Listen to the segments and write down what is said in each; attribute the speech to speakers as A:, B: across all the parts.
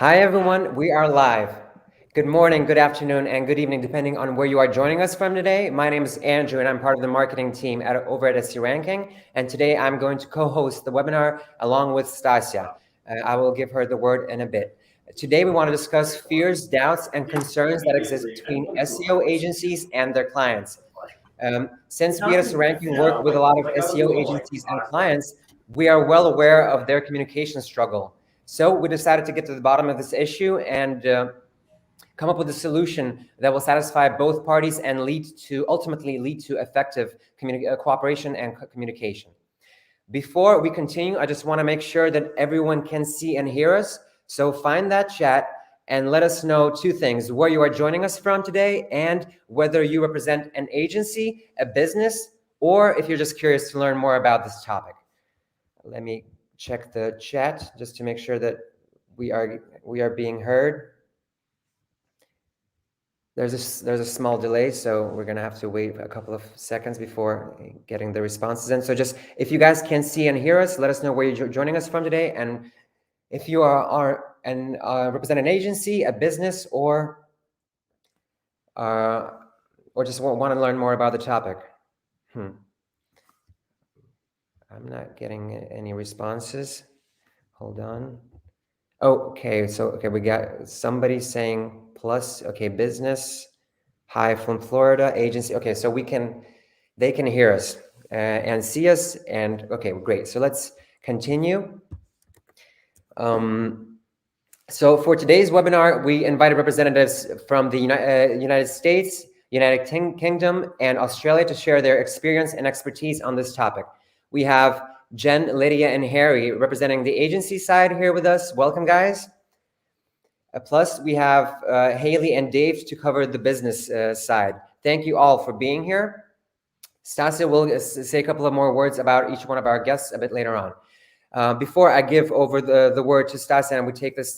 A: Hi, everyone. We are live. Good morning, good afternoon, and good evening, depending on where you are joining us from today. My name is Andrew, and I'm part of the marketing team over at SEO Ranking. And today I'm going to co-host the webinar along with Stasia. I will give her the word in a bit. Today, we want to discuss fears, doubts, and concerns that exist between SEO agencies and their clients. Since we at SEO Ranking work with a lot of SEO agencies and clients, we are well aware of their communication struggle. So we decided to get to the bottom of this issue and come up with a solution that will satisfy both parties and ultimately lead to effective cooperation and communication. Before we continue, I just want to make sure that everyone can see and hear us. So find that chat and let us know two things: where you are joining us from today and whether you represent an agency, a business, or if you're just curious to learn more about this topic. Let me check the chat just to make sure that we are being heard. There's a small delay, so we're gonna have to wait a couple of seconds before getting the responses in. So just if you guys can see and hear us, let us know where you're joining us from today, and if you represent an agency, a business, or just want to learn more about the topic. I'm not getting any responses. Hold on. Oh, okay. So, okay, we got somebody saying plus, okay, business, hi from Florida, agency. Okay, so they can hear us and see us, and okay, great. So let's continue. So for today's webinar, we invited representatives from the United States, United Kingdom, and Australia to share their experience and expertise on this topic. We have Jen, Lydia, and Harry representing the agency side here with us. Welcome, guys. Plus, we have Haley and Dave to cover the business side. Thank you all for being here. Stasia will say a couple of more words about each one of our guests a bit later on. Before I give over the word to Stasia and we take this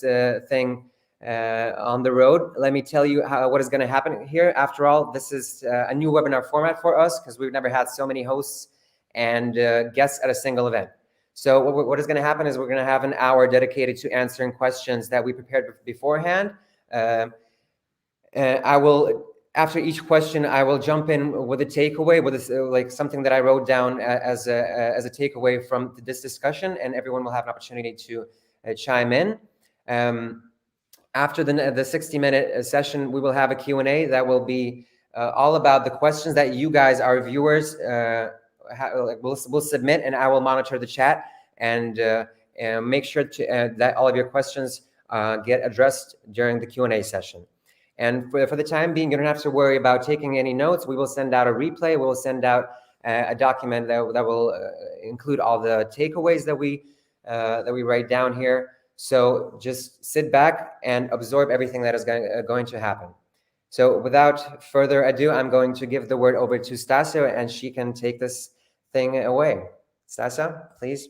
A: thing on the road, let me tell you what is going to happen here. After all, this is a new webinar format for us because we've never had so many hosts and guests at a single event. So what is going to happen is we're going to have an hour dedicated to answering questions that we prepared beforehand. And I will, after each question, I will jump in with a takeaway, with like something that I wrote down as a takeaway from this discussion, and everyone will have an opportunity to chime in. After the 60-minute session, we will have a Q&A that will be all about the questions that you guys, our viewers, will submit, and I will monitor the chat and make sure that all of your questions get addressed during the Q&A session. And for the time being, you don't have to worry about taking any notes. We will send out a replay. We will send out a document that will include all the takeaways that we write down here. So just sit back and absorb everything that is going to happen. So without further ado, I'm going to give the word over to Stasia, and she can take this thing away. Stasia, please.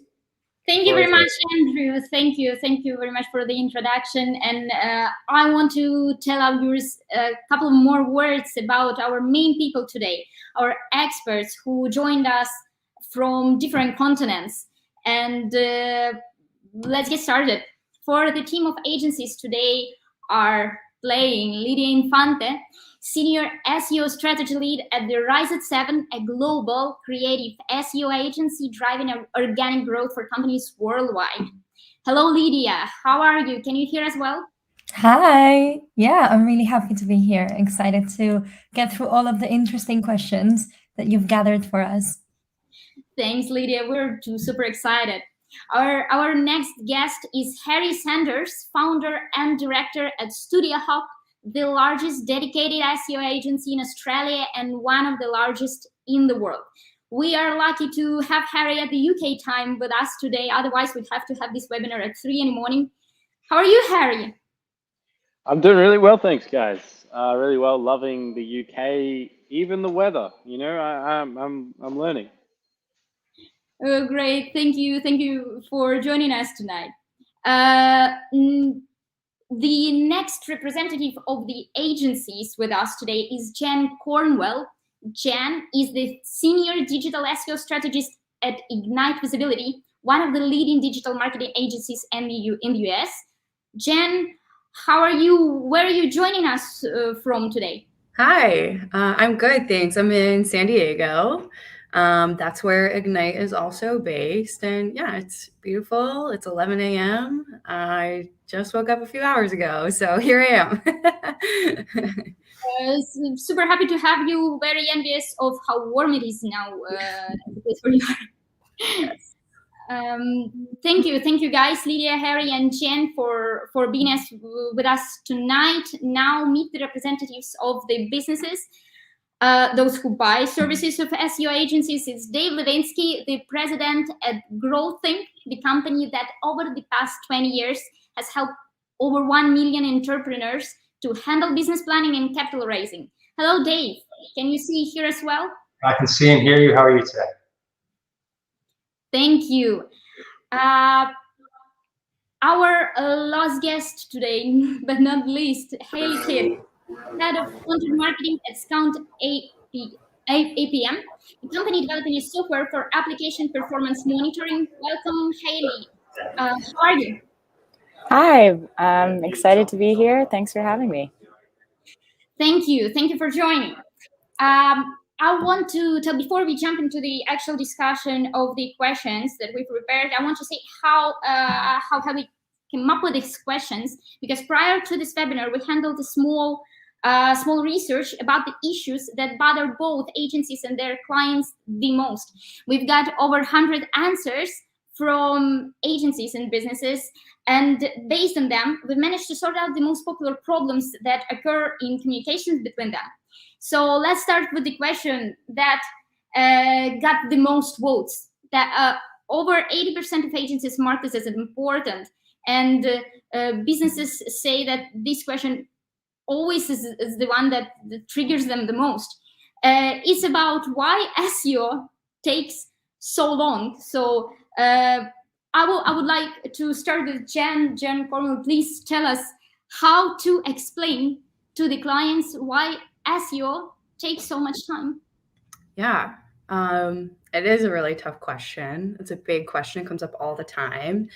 B: Thank you very much, Andrew. Thank you very much for the introduction. And I want to tell our viewers a couple more words about our main people today, our experts who joined us from different continents. And let's get started. For the team of agencies today are playing Lydia Infante, Senior SEO Strategy Lead at the Rise at 7, a global creative SEO agency driving organic growth for companies worldwide. Hello, Lydia. How are you? Can you hear us well?
C: Hi. Yeah, I'm really happy to be here. Excited to get through all of the interesting questions that you've gathered for us.
B: Thanks, Lydia. We're too super excited. Our next guest is Harry Sanders, founder and director at Studio Hop, the largest dedicated SEO agency in Australia and one of the largest in the world. We are lucky to have Harry at the UK time with us today. Otherwise, we'd have to have this webinar at 3 in the morning. How are you, Harry?
D: I'm doing really well, thanks, guys. Really well, loving the UK, even the weather. You know, I'm learning.
B: Oh, great. Thank you for joining us tonight. The next representative of the agencies with us today is Jen Cornwell. Jen is the Senior Digital SEO Strategist at Ignite Visibility, one of the leading digital marketing agencies in the US. Jen How are you? Where are you joining us from today?
E: Hi, I'm good, thanks. I'm in San Diego. That's where Ignite is also based. And yeah, it's beautiful. It's 11 a.m. I just woke up a few hours ago, so here I am.
B: Super happy to have you. Very envious of how warm it is now. For you.
E: Yes.
B: Thank you guys, Lydia, Harry, and Jen for being with us tonight. Now meet the representatives of the businesses, those who buy services of SEO agencies. It's Dave Levinsky, the president at GrowthThink, the company that over the past 20 years has helped over 1 million entrepreneurs to handle business planning and capital raising. Hello, Dave. Can you see here as well?
F: I can see and hear you. How are you today?
B: Thank you. Our last guest today, but not least, Haley Kidd, head of content marketing at Scout APM, a company developing a software for application performance monitoring. Welcome, Haley. How are you?
G: Hi, I'm excited to be here. Thanks for having me.
B: Thank you. Thank you for joining. I want to tell, before we jump into the actual discussion of the questions that we prepared, I want to say how have we came up with these questions, because prior to this webinar, we handled a small research about the issues that bother both agencies and their clients the most. We've got over 100 answers from agencies and businesses, and based on them, we managed to sort out the most popular problems that occur in communications between them. So let's start with the question that got the most votes. That over 80% of agencies mark this as important, and businesses say that this question always is the one that triggers them the most. It's about why SEO takes so long. So I would like to start with Jen. Jen Cornwell, please tell us how to explain to the clients why SEO takes so much time.
E: Yeah, it is a really tough question. It's a big question. It comes up all the time.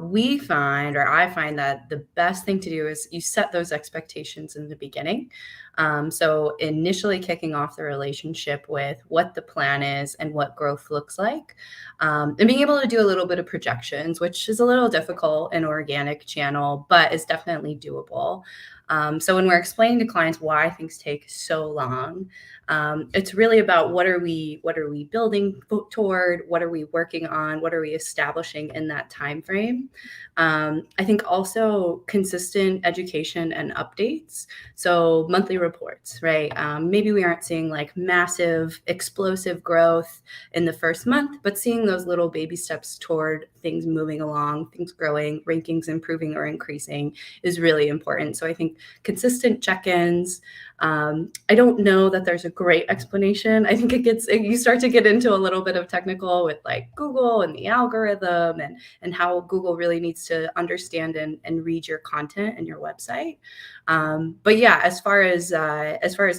E: We find, or I find, that the best thing to do is you set those expectations in the beginning. So initially kicking off the relationship with what the plan is and what growth looks like, and being able to do a little bit of projections, which is a little difficult in organic channel, but it's definitely doable. So when we're explaining to clients why things take so long, it's really about what are we building toward, what are we working on, what are we establishing in that time frame. I think also consistent education and updates. So monthly reports, right? Maybe we aren't seeing like massive explosive growth in the first month, but seeing those little baby steps toward things moving along, things growing, rankings improving or increasing is really important. So I think consistent check-ins. I don't know that there's a great explanation. I think you start to get into a little bit of technical with like Google and the algorithm and how Google really needs to understand and read your content and your website. But yeah, as far as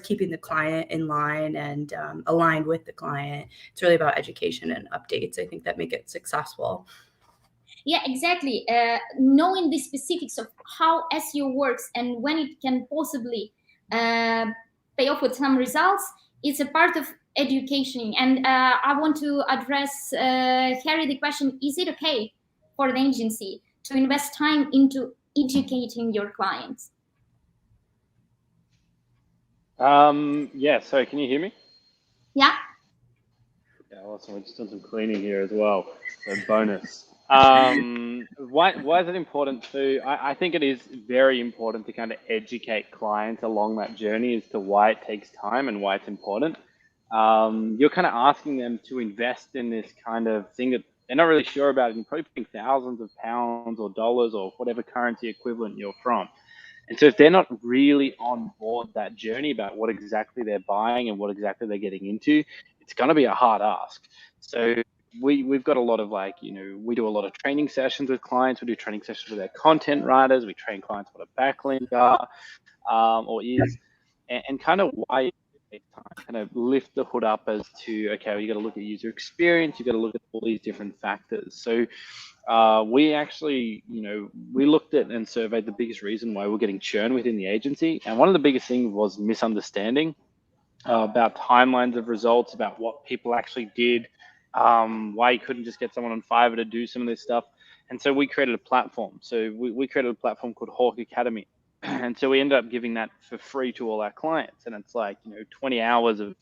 E: keeping the client in line and aligned with the client, it's really about education and updates. I think that make it successful.
B: Yeah, exactly. Knowing the specifics of how SEO works and when it can possibly pay off with some results, it's a part of education. And I want to address, Harry, the question, is it okay for an agency to invest time into educating your clients?
D: Yeah, so can you hear me?
B: Yeah.
D: Yeah, awesome. We're just doing some cleaning here as well. So bonus. Why is it important to, I think it is very important to kind of educate clients along that journey as to why it takes time and why it's important. You're kind of asking them to invest in this kind of thing that they're not really sure about, and you're probably putting thousands of pounds or dollars or whatever currency equivalent you're from. And so if they're not really on board that journey about what exactly they're buying and what exactly they're getting into, it's going to be a hard ask. So we've got a lot of we do a lot of training sessions with clients. We do training sessions with their content writers. We train clients what a backlink are or is, and kind of why kind of lift the hood up as to, okay, well, you got to look at user experience, you got to look at all these different factors. So we actually, we looked at and surveyed the biggest reason why we're getting churn within the agency. And one of the biggest things was misunderstanding about timelines of results, about what people actually did, why you couldn't just get someone on Fiverr to do some of this stuff. And so we created a platform. So we created a platform called Hawk Academy. And so we ended up giving that for free to all our clients. And it's like, 20 hours of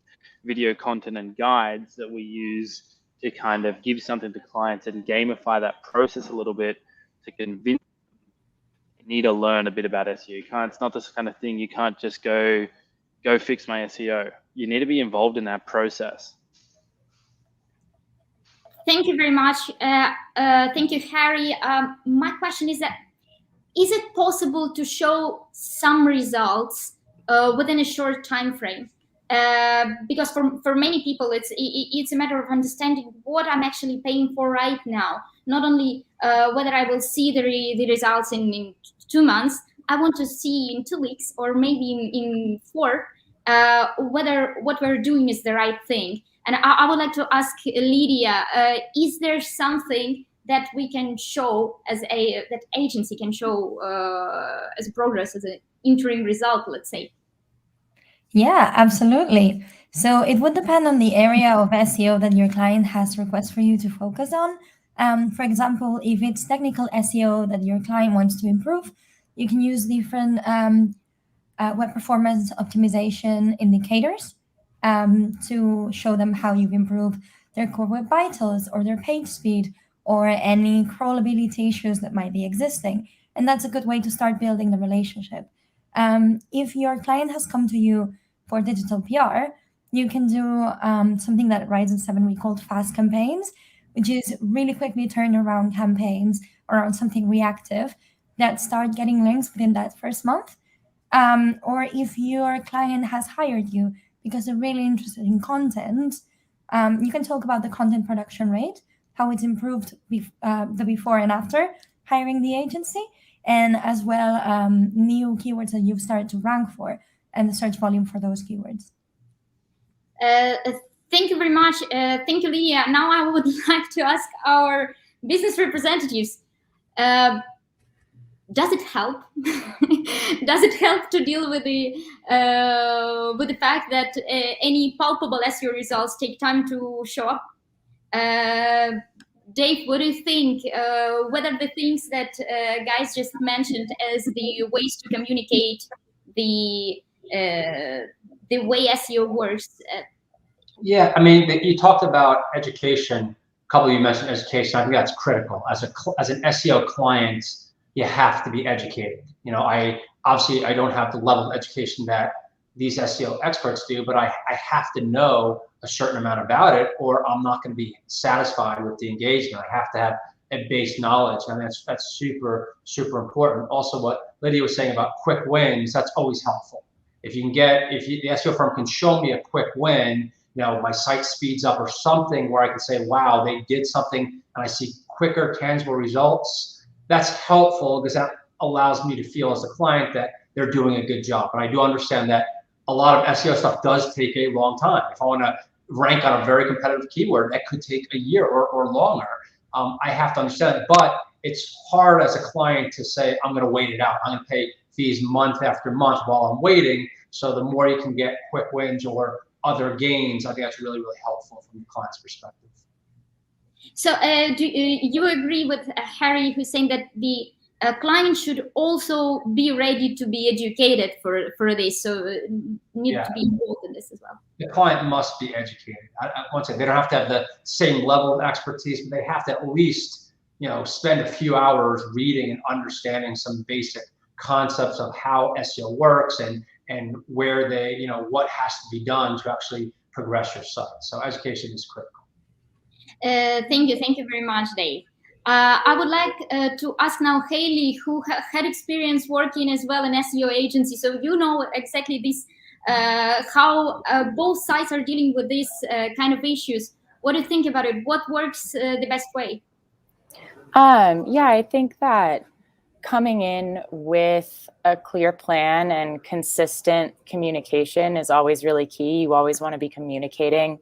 D: video content and guides that we use to kind of give something to clients and gamify that process a little bit to convince them you need to learn a bit about SEO. It's not this kind of thing. You can't just go fix my SEO. You need to be involved in that process.
B: Thank you very much. Thank you, Harry. My question is that, is it possible to show some results within a short time frame? Because for many people, it's a matter of understanding what I'm actually paying for right now. Not only whether I will see the results in 2 months, I want to see in 2 weeks or maybe in 4, whether what we're doing is the right thing. And I would like to ask Lydia, is there something that we can show that agency can show as progress, as an interim result, let's say?
C: Yeah, absolutely. So it would depend on the area of SEO that your client has requests for you to focus on. For example, if it's technical SEO that your client wants to improve, you can use different web performance optimization indicators to show them how you've improved their core web vitals or their page speed or any crawlability issues that might be existing. And that's a good way to start building the relationship. If your client has come to you for digital PR, you can do something that Rise in 7 we called fast campaigns, which is really quickly turn around campaigns around something reactive that start getting links within that first month. Or if your client has hired you because they're really interested in content, you can talk about the content production rate, how it's improved the before and after hiring the agency, and as well new keywords that you've started to rank for and the search volume for those keywords.
B: Thank you very much. Thank you, Lydia. Now I would like to ask our business representatives, does it help? Does it help to deal with the fact that any palpable SEO results take time to show up? Dave, what do you think? Whether the things that guys just mentioned as the ways to communicate the way SEO works?
F: Yeah, I mean, you talked about education. A couple of you mentioned education. I think that's critical. As an SEO client, you have to be educated. I don't have the level of education that these SEO experts do, but I have to know a certain amount about it, or I'm not going to be satisfied with the engagement. I have to have a base knowledge, and that's super, super important. Also, what Lydia was saying about quick wins, that's always helpful. If the SEO firm can show me a quick win, my site speeds up or something where I can say, wow, they did something, and I see quicker, tangible results. That's helpful because that allows me to feel as a client that they're doing a good job. And I do understand that a lot of SEO stuff does take a long time. If I want to rank on a very competitive keyword, that could take a year or longer. I have to understand it, but it's hard as a client to say, I'm going to wait it out. I'm going to pay fees month after month while I'm waiting. So the more you can get quick wins or other gains, I think that's really, really helpful from the client's perspective.
B: So do you agree with Harry, who's saying that the client should also be ready to be educated for this, so need to be involved in this as well?
F: The client must be educated. Once again, they don't have to have the same level of expertise, but they have to at least spend a few hours reading and understanding some basic concepts of how SEO works and where they what has to be done to actually progress your site. So education is critical.
B: Thank you very much, Dave. I would like to ask now Haley, who had experience working as well in SEO agency. So you know exactly this, how both sides are dealing with these kind of issues. What do you think about it? What works the best way?
G: Yeah, I think that coming in with a clear plan and consistent communication is always really key. You always want to be communicating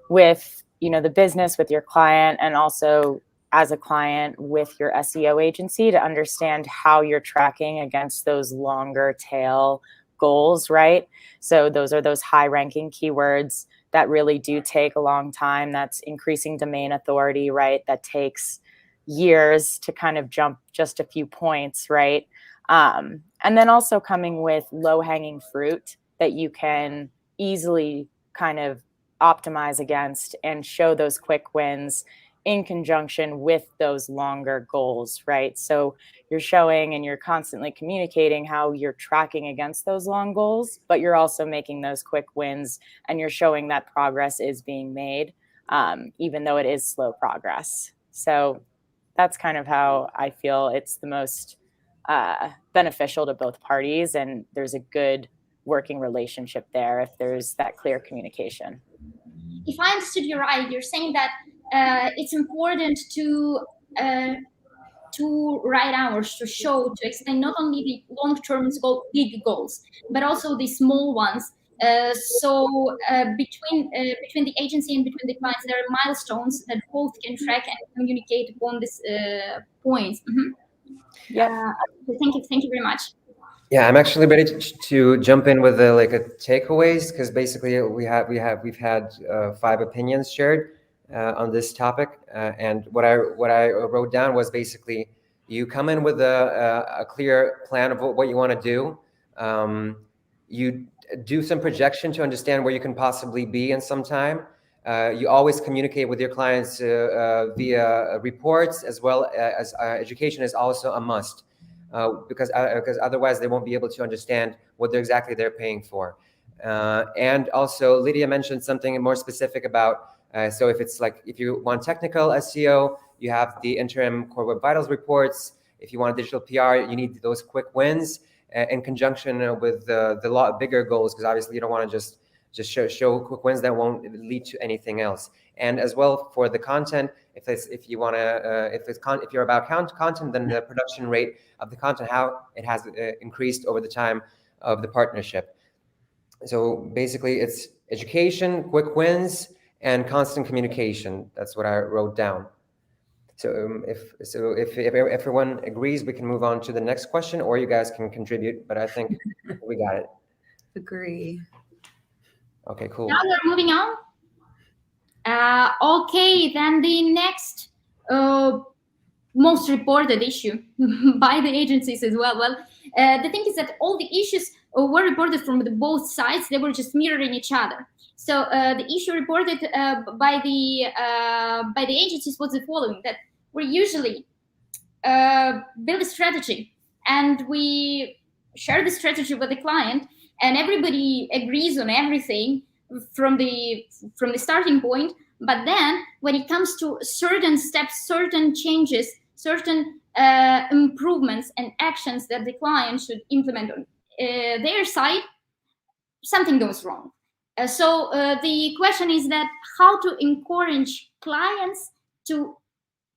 G: with, the business, with your client, and also as a client with your SEO agency to understand how you're tracking against those longer tail goals, right? So those are those high ranking keywords that really do take a long time. That's increasing domain authority, right? That takes years to kind of jump just a few points, right? And then also coming with low hanging fruit that you can easily kind of optimize against and show those quick wins in conjunction with those longer goals, right? So you're showing and you're constantly communicating how you're tracking against those long goals, but you're also making those quick wins and you're showing that progress is being made, even though it is slow progress. So that's kind of how I feel it's the most beneficial to both parties, and there's a good working relationship there if there's that clear communication.
B: If I understood you right, you're saying that it's important to write hours to show, to explain not only the long-term big goals, but also the small ones. So between the agency and between the clients, there are milestones that both can track and communicate upon this points.
G: Yeah.
B: Thank you very much.
A: Yeah, I'm actually ready to jump in with a takeaways, because basically we've had 5 opinions shared on this topic, and what I wrote down was basically you come in with a clear plan of what you want to do. You do some projection to understand where you can possibly be in some time. You always communicate with your clients via reports, as well as education is also a must. Because otherwise they won't be able to understand what exactly they're paying for. And also Lydia mentioned something more specific about, so if you want technical SEO, you have the interim Core Web Vitals reports. If you want digital PR, you need those quick wins in conjunction with the lot bigger goals, because obviously you don't want to just show quick wins that won't lead to anything else. And as well for the content, if you're about content, then the production rate of the content, how it has increased over the time of the partnership. So basically, it's education, quick wins, and constant communication. That's what I wrote down. So if everyone agrees, we can move on to the next question, or you guys can contribute. But I think we got it.
E: Agree.
A: Okay, cool.
B: Now we're moving on. Okay, then the next most reported issue by the agencies as well. Well, the thing is that all the issues were reported from both sides. They were just mirroring each other. So the issue reported by the agencies was the following: that we usually build a strategy and we share the strategy with the client, and everybody agrees on everything from the starting point. But then when it comes to certain steps, certain changes, certain improvements and actions that the client should implement on their side, something goes wrong. So the question is that how to encourage clients to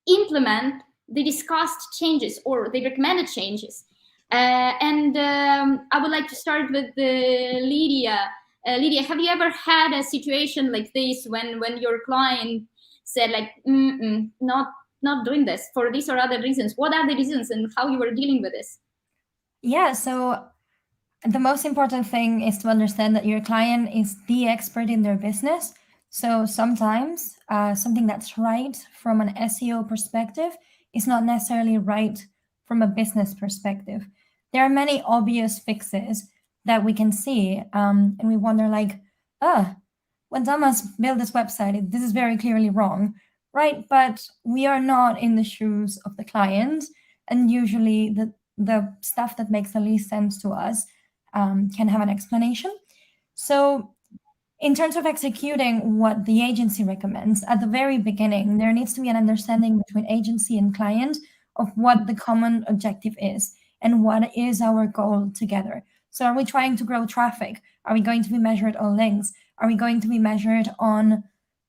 B: implement the discussed changes or the recommended changes. And I would like to start with Lydia. Lydia, have you ever had a situation like this when your client said like, not doing this for these or other reasons? What are the reasons and how you were dealing with this?
C: Yeah, so the most important thing is to understand that your client is the expert in their business. So sometimes something that's right from an SEO perspective is not necessarily right from a business perspective. There are many obvious fixes that we can see, and we wonder like, when Thomas built this website, this is very clearly wrong, right? But we are not in the shoes of the client, and usually the stuff that makes the least sense to us can have an explanation. So in terms of executing what the agency recommends, at the very beginning, there needs to be an understanding between agency and client of what the common objective is and what is our goal together. So are we trying to grow traffic? Are we going to be measured on links? Are we going to be measured on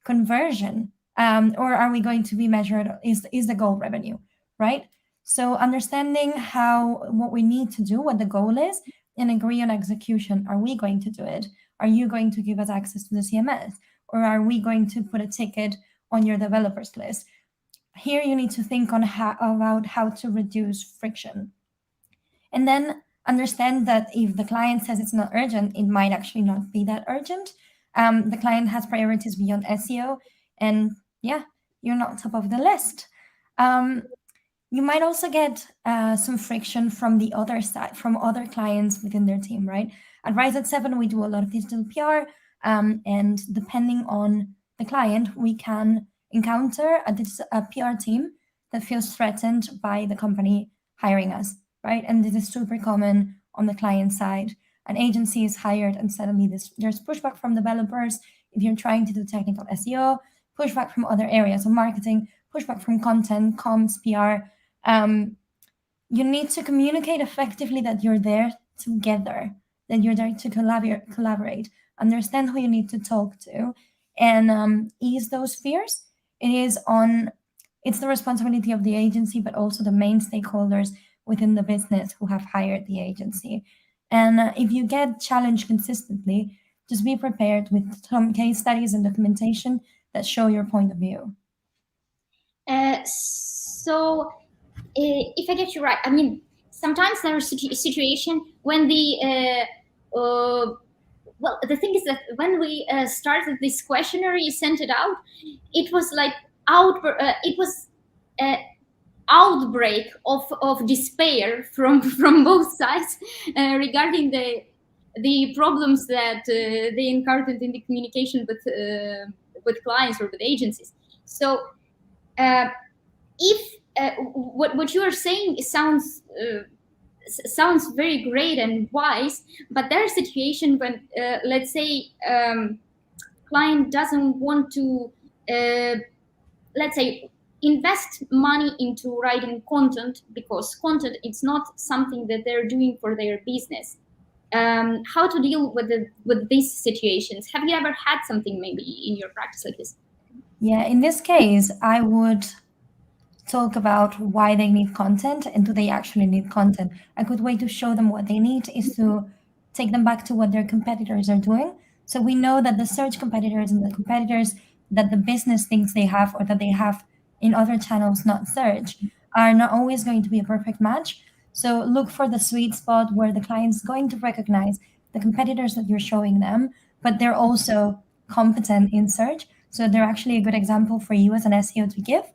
C: conversion? Or are we going to be measured, is the goal revenue, right? So understanding what we need to do, what the goal is, and agree on execution. Are we going to do it? Are you going to give us access to the CMS? Or are we going to put a ticket on your developers list? Here you need to think on about how to reduce friction. And then understand that if the client says it's not urgent, it might actually not be that urgent. The client has priorities beyond SEO, and yeah, you're not top of the list. You might also get some friction from the other side, from other clients within their team, right? At Rise at 7, we do a lot of digital PR, and depending on the client, we can encounter a PR team that feels threatened by the company hiring us, right? And this is super common on the client side. An agency is hired, and suddenly there's pushback from developers if you're trying to do technical SEO, pushback from other areas of marketing, pushback from content, comms, PR. You need to communicate effectively that you're there together, that you're there to collaborate, understand who you need to talk to, and ease those fears. It's the responsibility of the agency, but also the main stakeholders within the business who have hired the agency. And if you get challenged consistently, just be prepared with some case studies and documentation that show your point of view.
B: So if I get you right, I mean, sometimes there is a situation when well, the thing is that when we started this questionnaire, sent it out, it was like outbreak of despair from both sides regarding the problems that they encountered in the communication with clients or with agencies. So if what you are saying sounds very great and wise, but there are situations when let's say client doesn't want to let's say invest money into writing content because content it's not something that they're doing for their business. How to deal with these situations? Have you ever had something maybe in your practice like this?
C: Yeah, in this case, I would talk about why they need content and do they actually need content. A good way to show them what they need is to take them back to what their competitors are doing. So we know that the search competitors and the competitors that the business thinks they have or that they have in other channels, not search, are not always going to be a perfect match. So look for the sweet spot where the client's going to recognize the competitors that you're showing them, but they're also competent in search. So they're actually a good example for you as an SEO to give.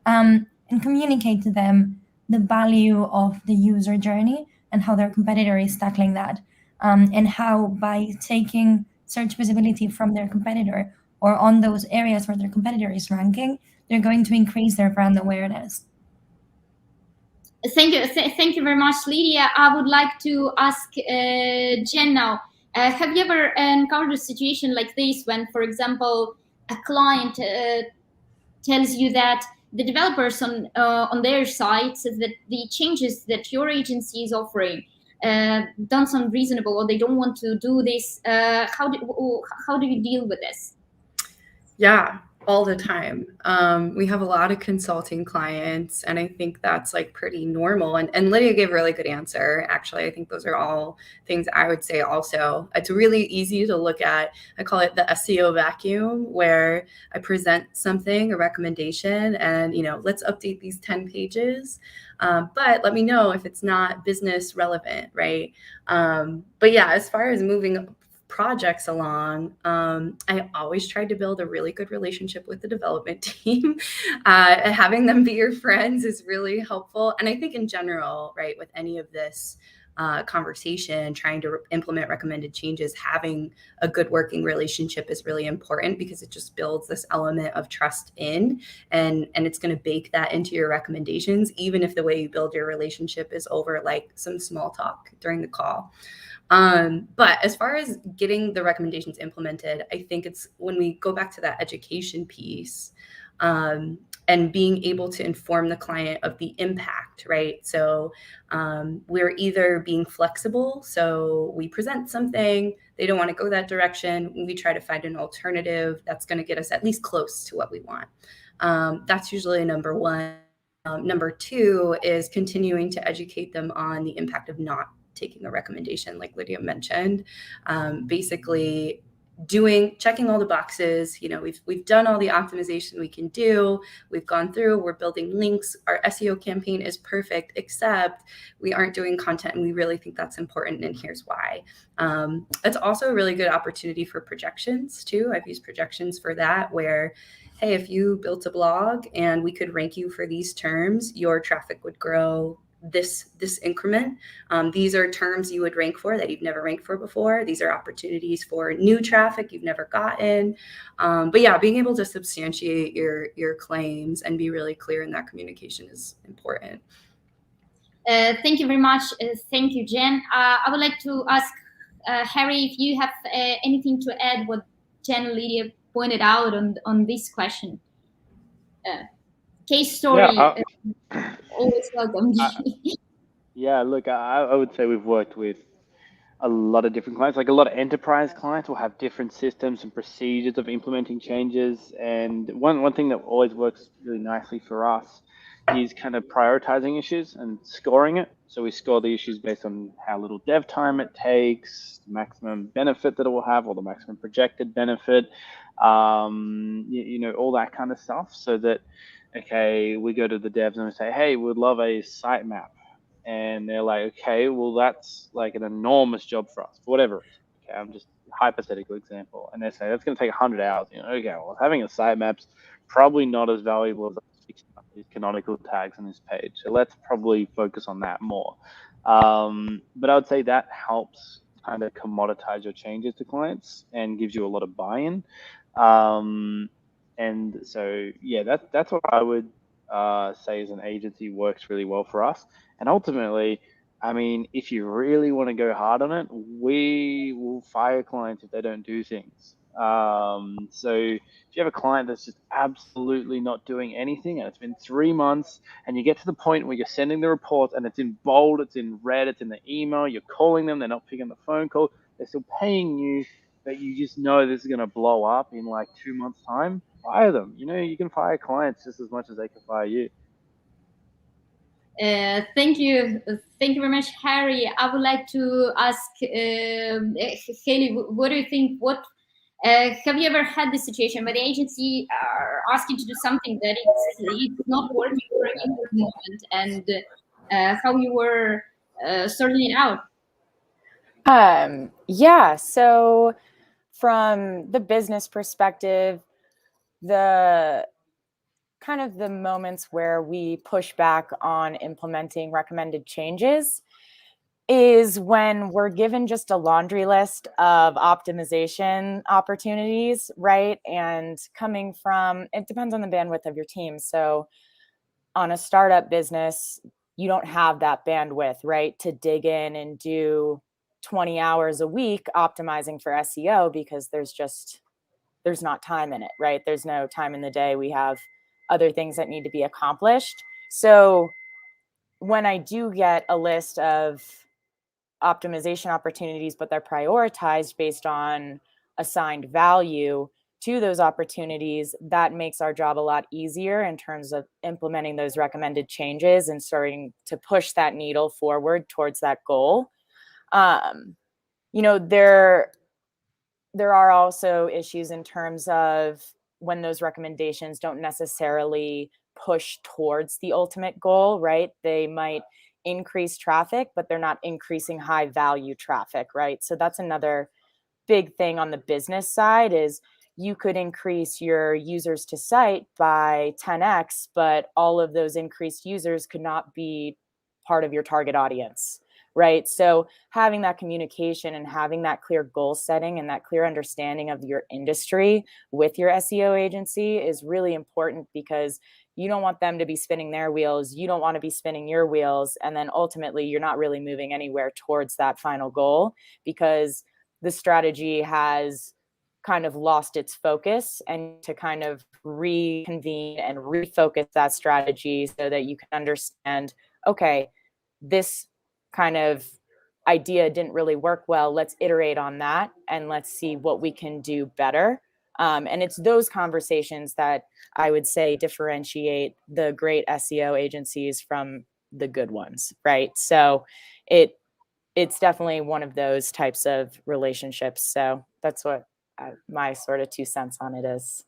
C: And communicate to them the value of the user journey and how their competitor is tackling that, and how by taking search visibility from their competitor or on those areas where their competitor is ranking, they're going to increase their brand awareness.
B: Thank you very much, Lydia. I would like to ask Jen now. Have you ever encountered a situation like this when, for example, a client tells you that the developers on their side says that the changes that your agency is offering don't sound reasonable, or they don't want to do this? How do you deal with this?
E: Yeah, all the time. We have a lot of consulting clients, and I think that's like pretty normal. And Lydia gave a really good answer. Actually, I think those are all things I would say also. It's really easy to look at. I call it the SEO vacuum, where I present something, a recommendation, and let's update these 10 pages. But let me know if it's not business relevant, right? But yeah, as far as moving projects along, I always tried to build a really good relationship with the development team. Having them be your friends is really helpful. And I think in general, right, with any of this conversation, trying to implement recommended changes, having a good working relationship is really important because it just builds this element of trust in, and it's going to bake that into your recommendations, even if the way you build your relationship is over like some small talk during the call. But as far as getting the recommendations implemented, I think it's when we go back to that education piece, and being able to inform the client of the impact, right? So we're either being flexible, so we present something, they don't want to go that direction, we try to find an alternative that's going to get us at least close to what we want. That's usually number one. Number two is continuing to educate them on the impact of not taking a recommendation, like Lydia mentioned. Basically, checking all the boxes. We've done all the optimization we can do. We've gone through, we're building links. Our SEO campaign is perfect, except we aren't doing content, and we really think that's important, and here's why. It's also a really good opportunity for projections too. I've used projections for that, where, hey, if you built a blog and we could rank you for these terms, your traffic would grow this increment. These are terms you would rank for that you've never ranked for before. These are opportunities for new traffic you've never gotten. But yeah, being able to substantiate your claims and be really clear in that communication is important.
B: Thank you very much. Thank you, Jen. I would like to ask Harry if you have anything to add what Jen and Lydia pointed out on this question. Case story, always welcome.
D: Yeah, look, I would say we've worked with a lot of different clients. Like a lot of enterprise clients will have different systems and procedures of implementing changes. And one thing that always works really nicely for us is kind of prioritizing issues and scoring it. So we score the issues based on how little dev time it takes, the maximum benefit that it will have, or the maximum projected benefit, all that kind of stuff. So that, okay, we go to the devs and we say, hey, we'd love a sitemap. And they're like, okay, well, that's like an enormous job for us, for whatever reason. Okay, I'm just hypothetical example. And they say that's going to take 100 hours. Okay, well, having a sitemap's probably not as valuable as fixing up these canonical tags on this page. So let's probably focus on that more. But I would say that helps kind of commoditize your changes to clients and gives you a lot of buy-in. And so, yeah, that's what I would say as an agency works really well for us. And ultimately, I mean, if you really want to go hard on it, we will fire clients if they don't do things. So if you have a client that's just absolutely not doing anything and it's been 3 months and you get to the point where you're sending the reports and it's in bold, it's in red, it's in the email, you're calling them, they're not picking the phone call, they're still paying you, but you just know this is going to blow up in like 2 months' time, fire them. You can fire clients just as much as they can fire you.
B: Thank you very much, Harry. I would like to ask Haley, what do you think? Have you ever had this situation where the agency are asking to do something that it's not working for you at the moment, and how you were sorting it out?
G: Yeah. So from the business perspective, the kind of the moments where we push back on implementing recommended changes is when we're given just a laundry list of optimization opportunities, right? And coming from, it depends on the bandwidth of your team. So on a startup business, you don't have that bandwidth, right? To dig in and do 20 hours a week optimizing for SEO because there's not time in it, right? There's no time in the day. We have other things that need to be accomplished. So when I do get a list of optimization opportunities, but they're prioritized based on assigned value to those opportunities, that makes our job a lot easier in terms of implementing those recommended changes and starting to push that needle forward towards that goal. There are also issues in terms of when those recommendations don't necessarily push towards the ultimate goal, right? They might increase traffic, but they're not increasing high value traffic, right? So that's another big thing on the business side is you could increase your users to site by 10x, but all of those increased users could not be part of your target audience, right? So having that communication and having that clear goal setting and that clear understanding of your industry with your SEO agency is really important because you don't want them to be spinning their wheels. You don't want to be spinning your wheels. And then ultimately, you're not really moving anywhere towards that final goal because the strategy has kind of lost its focus, and to kind of reconvene and refocus that strategy so that you can understand, okay, this kind of idea didn't really work well. Let's iterate on that and let's see what we can do better And it's those conversations that I would say differentiate the great SEO agencies from the good ones, right? So it's definitely one of those types of relationships. So that's what my sort of 2 cents on it is.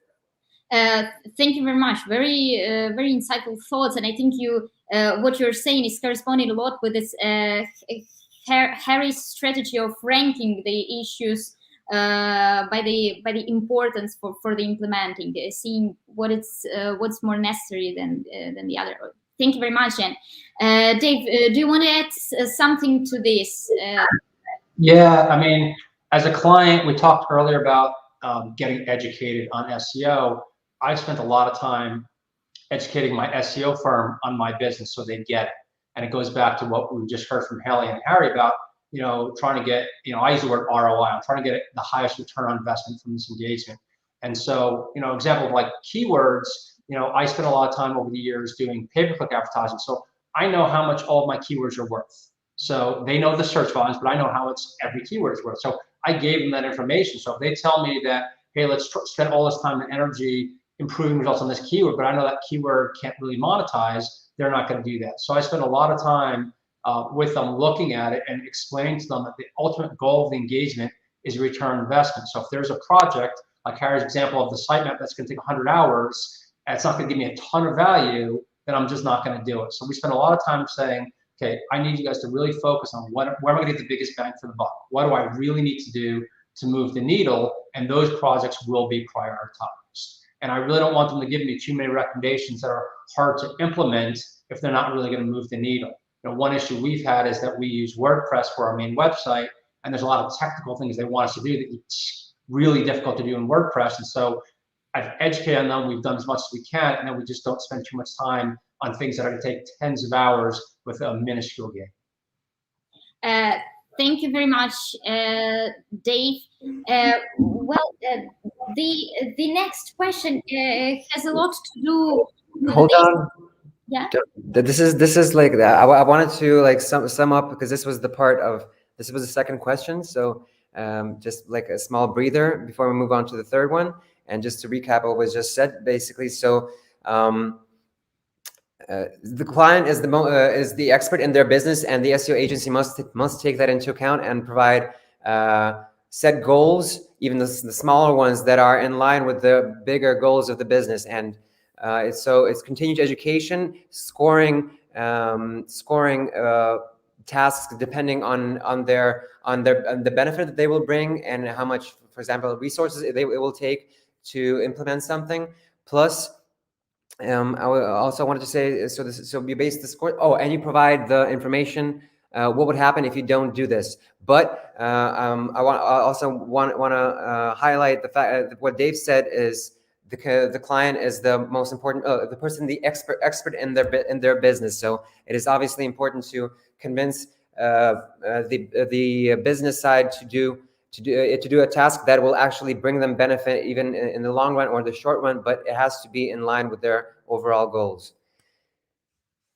B: Thank you very much. Very insightful thoughts, and I think what you're saying is corresponding a lot with this Harry's strategy of ranking the issues by the importance for the implementing, seeing what's more necessary than the other. Thank you very much. And Dave, do you want to add something to this?
F: Yeah, I mean, as a client, we talked earlier about getting educated on SEO. I've spent a lot of time educating my SEO firm on my business so they get it. And it goes back to what we just heard from Haley and Harry about, trying to get, I use the word ROI. I'm trying to get the highest return on investment from this engagement. And so, example of like keywords, I spent a lot of time over the years doing pay-per-click advertising. So I know how much all of my keywords are worth. So they know the search volumes, but I know how much every keyword is worth. So I gave them that information. So if they tell me that, hey, let's spend all this time and energy improving results on this keyword, but I know that keyword can't really monetize, they're not going to do that. So I spend a lot of time with them looking at it and explaining to them that the ultimate goal of the engagement is return on investment. So if there's a project, like Harry's example of the sitemap that's going to take 100 hours, and it's not going to give me a ton of value, then I'm just not going to do it. So we spend a lot of time saying, okay, I need you guys to really focus on where am I going to get the biggest bang for the buck? What do I really need to do to move the needle? And those projects will be prioritized. And I really don't want them to give me too many recommendations that are hard to implement if they're not really going to move the needle. One issue we've had is that we use WordPress for our main website, and there's a lot of technical things they want us to do that it's really difficult to do in WordPress. And so I've educated on them, we've done as much as we can, and then we just don't spend too much time on things that are going to take tens of hours with a minuscule gain.
B: Thank you very much, Dave. The next question has a lot to do with
A: Hold on.
B: Yeah.
A: This is like that. I wanted to like sum up, because this was the second question. So just like a small breather before we move on to the third one, and just to recap what was just said, basically. So the client is the expert in their business, and the SEO agency must take that into account and provide set goals, even the smaller ones that are in line with the bigger goals of the business. And it's continued education, scoring tasks depending on the benefit that they will bring, and how much, for example, resources it will take to implement something. Plus, I also wanted to say, so you base the score. Oh, and you provide the information. What would happen if you don't do this? But I also want to highlight the fact that what Dave said is the client is the most important, the person, the expert in their business. So it is obviously important to convince the business side to do a task that will actually bring them benefit, even in the long run or the short run, but it has to be in line with their overall goals.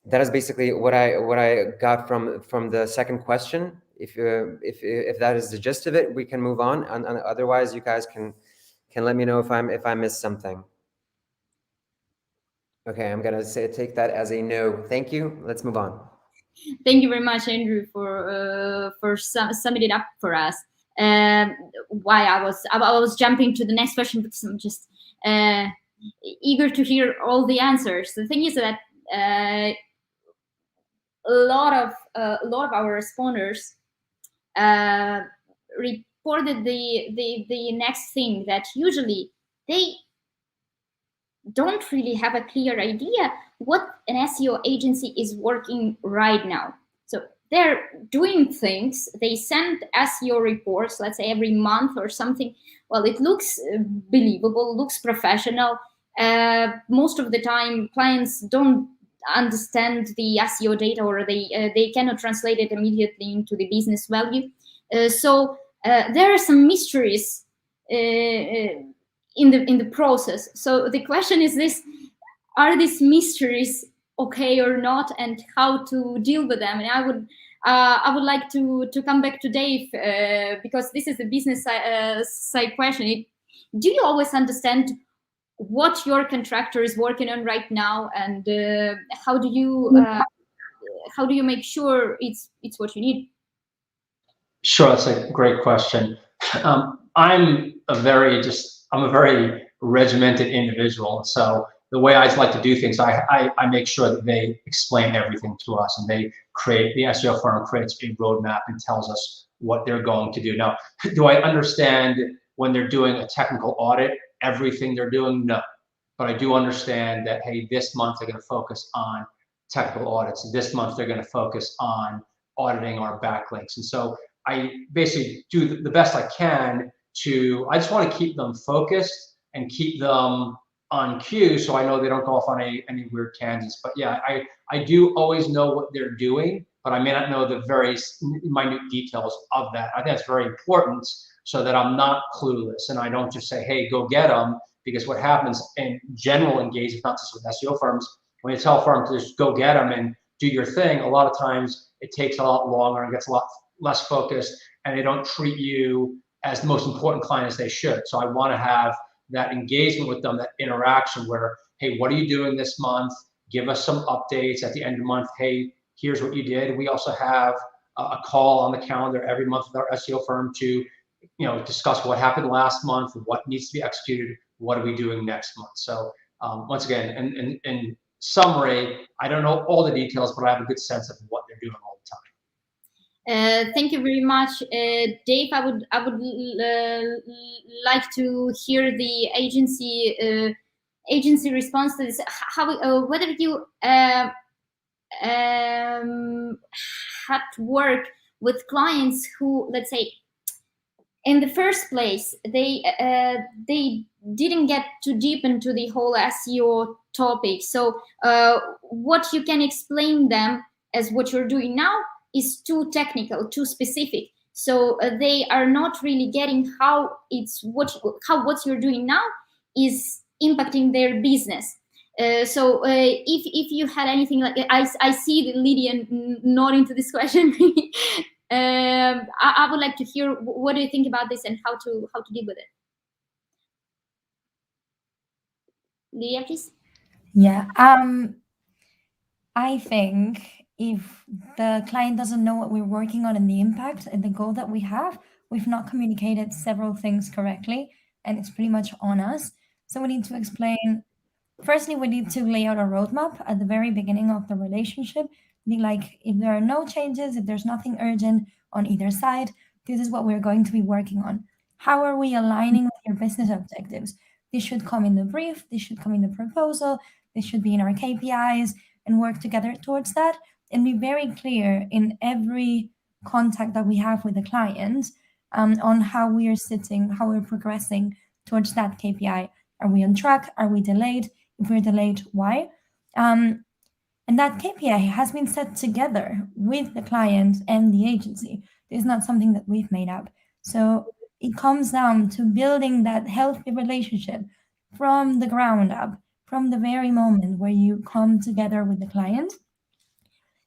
A: That is basically what I got from the second question. If that is the gist of it, we can move on. And otherwise, you guys can let me know if I missed something. Okay, I'm gonna take that as a no. Thank you. Let's move on.
B: Thank you very much, Andrew, for summing it up for us. Why I was jumping to the next question, because I'm just eager to hear all the answers. The thing is that a lot of our responders reported the next thing, that usually they don't really have a clear idea what an SEO agency is working right now. So they're doing things, they send SEO reports, let's say every month or something. Well, it looks believable, looks professional. Most of the time, clients don't understand the SEO data, or they cannot translate it immediately into the business value. So there are some mysteries in the process. So the question is this: are these mysteries okay or not, and how to deal with them? And I would like to come back to Dave, because this is the business side question. do you always understand what your contractor is working on right now, and how do you make sure it's what you need?
F: Sure, that's a great question. I'm a very regimented individual. So the way I like to do things, I make sure that they explain everything to us, and the SEO firm creates a roadmap and tells us what they're going to do. Now, do I understand when they're doing a technical audit, everything they're doing? No. But I do understand that, hey, this month they're going to focus on technical audits. This month they're going to focus on auditing our backlinks. And so I basically do the best I can I just want to keep them focused and keep them on cue, so I know they don't go off on any weird tangents. But yeah, I do always know what they're doing, but I may not know the very minute details of that. I think that's very important, so that I'm not clueless and I don't just say, hey, go get them. Because what happens in general engagement, not just with SEO firms, when you tell firms to just go get them and do your thing, a lot of times it takes a lot longer and gets a lot less focused, and they don't treat you as the most important client as they should. So I want to have that engagement with them, that interaction where, hey, what are you doing this month? Give us some updates at the end of the month. Hey, here's what you did. We also have a call on the calendar every month with our SEO firm to, discuss what happened last month, what needs to be executed, what are we doing next month. So once again, in summary, I don't know all the details, but I have a good sense of what they're doing all the time.
B: Thank you very much, Dave. I would like to hear the agency response to this. How whether you had to work with clients who, let's say, in the first place, they didn't get too deep into the whole SEO topic. So what you can explain them as what you're doing now is too technical, too specific. So they are not really getting how what you're doing now is impacting their business. So if you had anything like, I see the Lydia nodding to this question. I would like to hear, what do you think about this and how to deal with it? Lydia, please.
C: Yeah, I think if the client doesn't know what we're working on and the impact and the goal that we have, we've not communicated several things correctly, and it's pretty much on us. So we need to explain. Firstly, we need to lay out a roadmap at the very beginning of the relationship. Be like, if there are no changes, if there's nothing urgent on either side, this is what we're going to be working on. How are we aligning with your business objectives? This should come in the brief, this should come in the proposal, this should be in our KPIs, and work together towards that, and be very clear in every contact that we have with the client on how we are sitting, how we're progressing towards that KPI. Are we on track? Are we delayed? If we're delayed, why? And that KPI has been set together with the client and the agency. It's not something that we've made up. So it comes down to building that healthy relationship from the ground up, from the very moment where you come together with the client.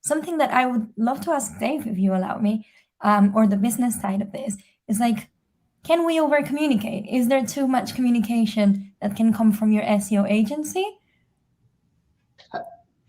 C: Something that I would love to ask Dave, if you allow me, or the business side of this, is like, can we over communicate? Is there too much communication that can come from your SEO agency?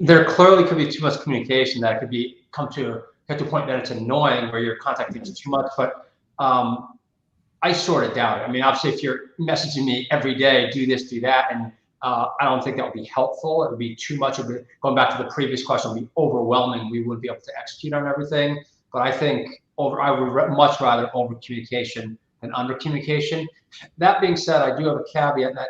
F: There clearly could be too much communication that could come to a point that it's annoying, where you're contacting too much. But I sort of doubt it. I mean, obviously, if you're messaging me every day, do this, do that, and I don't think that would be helpful. It would be too much of it. Going back to the previous question, it would be overwhelming. We wouldn't be able to execute on everything. But I think I would much rather over communication than under communication. That being said, I do have a caveat that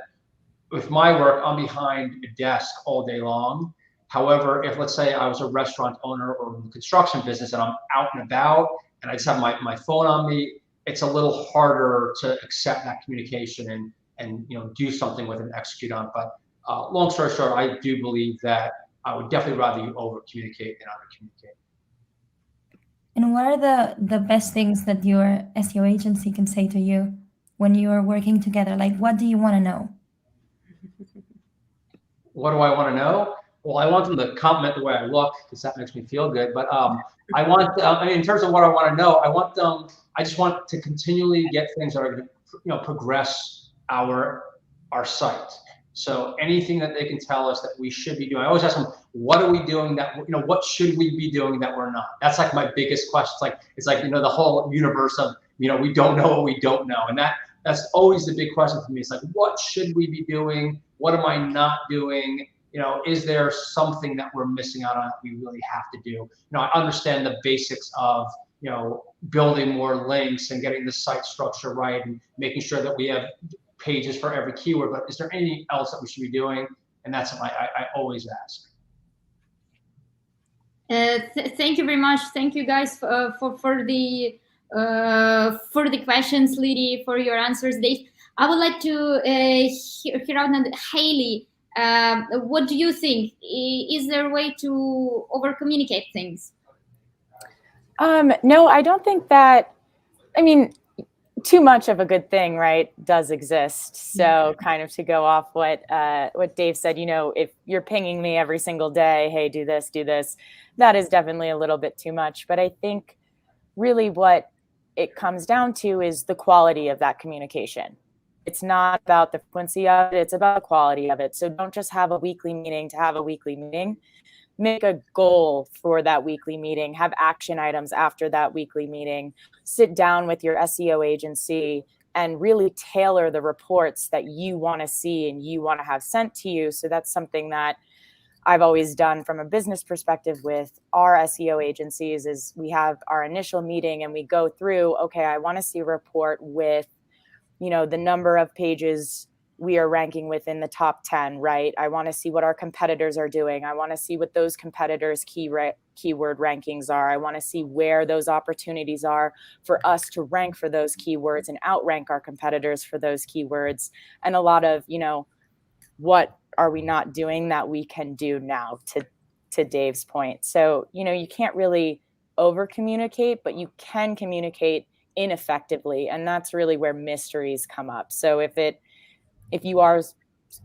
F: with my work, I'm behind a desk all day long. However, if, let's say, I was a restaurant owner or in the construction business and I'm out and about and I just have my phone on me, it's a little harder to accept that communication and do something with it and execute on. But long story short, I do believe that I would definitely rather you over communicate than under communicate.
C: And what are the best things that your SEO agency can say to you when you are working together? Like, what do you want to know?
F: What do I want to know? Well, I want them to compliment the way I look, because that makes me feel good. But I want, in terms of what I want to know, I just want to continually get things that are going to, progress our site. So anything that they can tell us that we should be doing, I always ask them, what are we doing that, what should we be doing that we're not? That's like my biggest question. It's like, the whole universe of, we don't know what we don't know. And that's always the big question for me. It's like, what should we be doing? What am I not doing? Is there something that we're missing out on that we really have to do? I understand the basics of, building more links and getting the site structure right and making sure that we have pages for every keyword, but is there anything else that we should be doing? And that's what I always ask.
B: Thank you very much. Thank you guys for the questions, Liddy, for your answers. I would like to hear out now, Haley. What do you think? Is there a way to over communicate things?
G: No, I don't think that. I mean, too much of a good thing, right, does exist. So kind of to go off what Dave said, if you're pinging me every single day, hey, do this, that is definitely a little bit too much. But I think really what it comes down to is the quality of that communication. It's not about the frequency of it, it's about the quality of it. So don't just have a weekly meeting to have a weekly meeting. Make a goal for that weekly meeting, have action items after that weekly meeting, sit down with your SEO agency and really tailor the reports that you want to see and you want to have sent to you. So that's something that I've always done from a business perspective with our SEO agencies is we have our initial meeting and we go through, okay, I want to see a report with, the number of pages we are ranking within the top 10, right? I want to see what our competitors are doing. I want to see what those competitors' keyword rankings are. I want to see where those opportunities are for us to rank for those keywords and outrank our competitors for those keywords. And a lot of, what are we not doing that we can do now, to Dave's point. So, you can't really over communicate, but you can communicate ineffectively. And that's really where mysteries come up. So if you are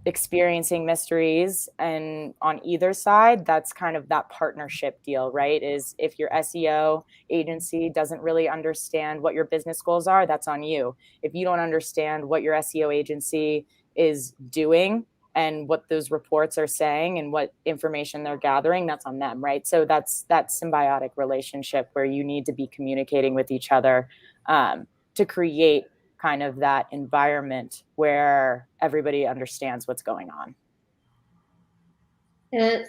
G: experiencing mysteries and on either side, that's kind of that partnership deal, right? Is if your SEO agency doesn't really understand what your business goals are, that's on you. If you don't understand what your SEO agency is doing and what those reports are saying and what information they're gathering, that's on them, right? So that's that symbiotic relationship where you need to be communicating with each other to create kind of that environment where everybody understands what's going on.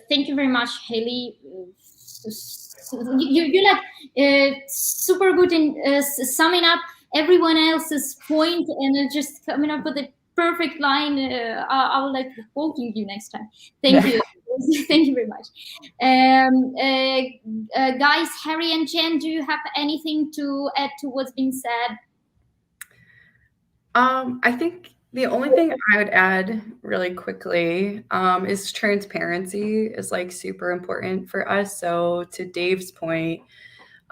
B: Thank you very much, Haley. You're like super good in summing up everyone else's point and just coming up with a perfect line. I would like to quoting you next time. Thank you. Thank you very much. Guys, Harry and Jen, do you have anything to add to what's been said?
E: I think the only thing I would add really quickly is transparency is like super important for us. So to Dave's point,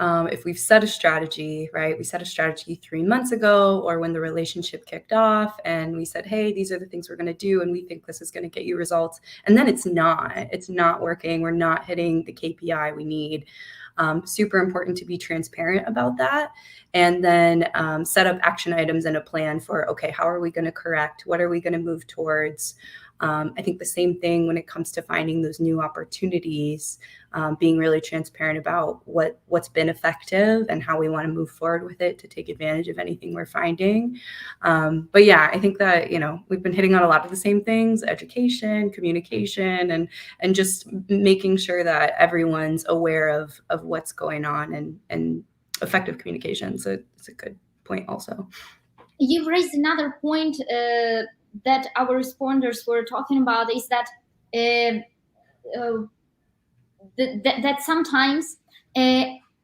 E: if we've set a strategy, right? We set a strategy 3 months ago or when the relationship kicked off and we said, hey, these are the things we're going to do. And we think this is going to get you results. And then it's not working. We're not hitting the KPI we need. Super important to be transparent about that. And then set up action items and a plan for, okay, how are we going to correct? What are we going to move towards? I think the same thing when it comes to finding those new opportunities, being really transparent about what's been effective and how we want to move forward with it to take advantage of anything we're finding. But yeah, I think that, we've been hitting on a lot of the same things: education, communication, and just making sure that everyone's aware of what's going on and effective communication. So it's a good point also.
B: You've raised another point that our responders were talking about is that that sometimes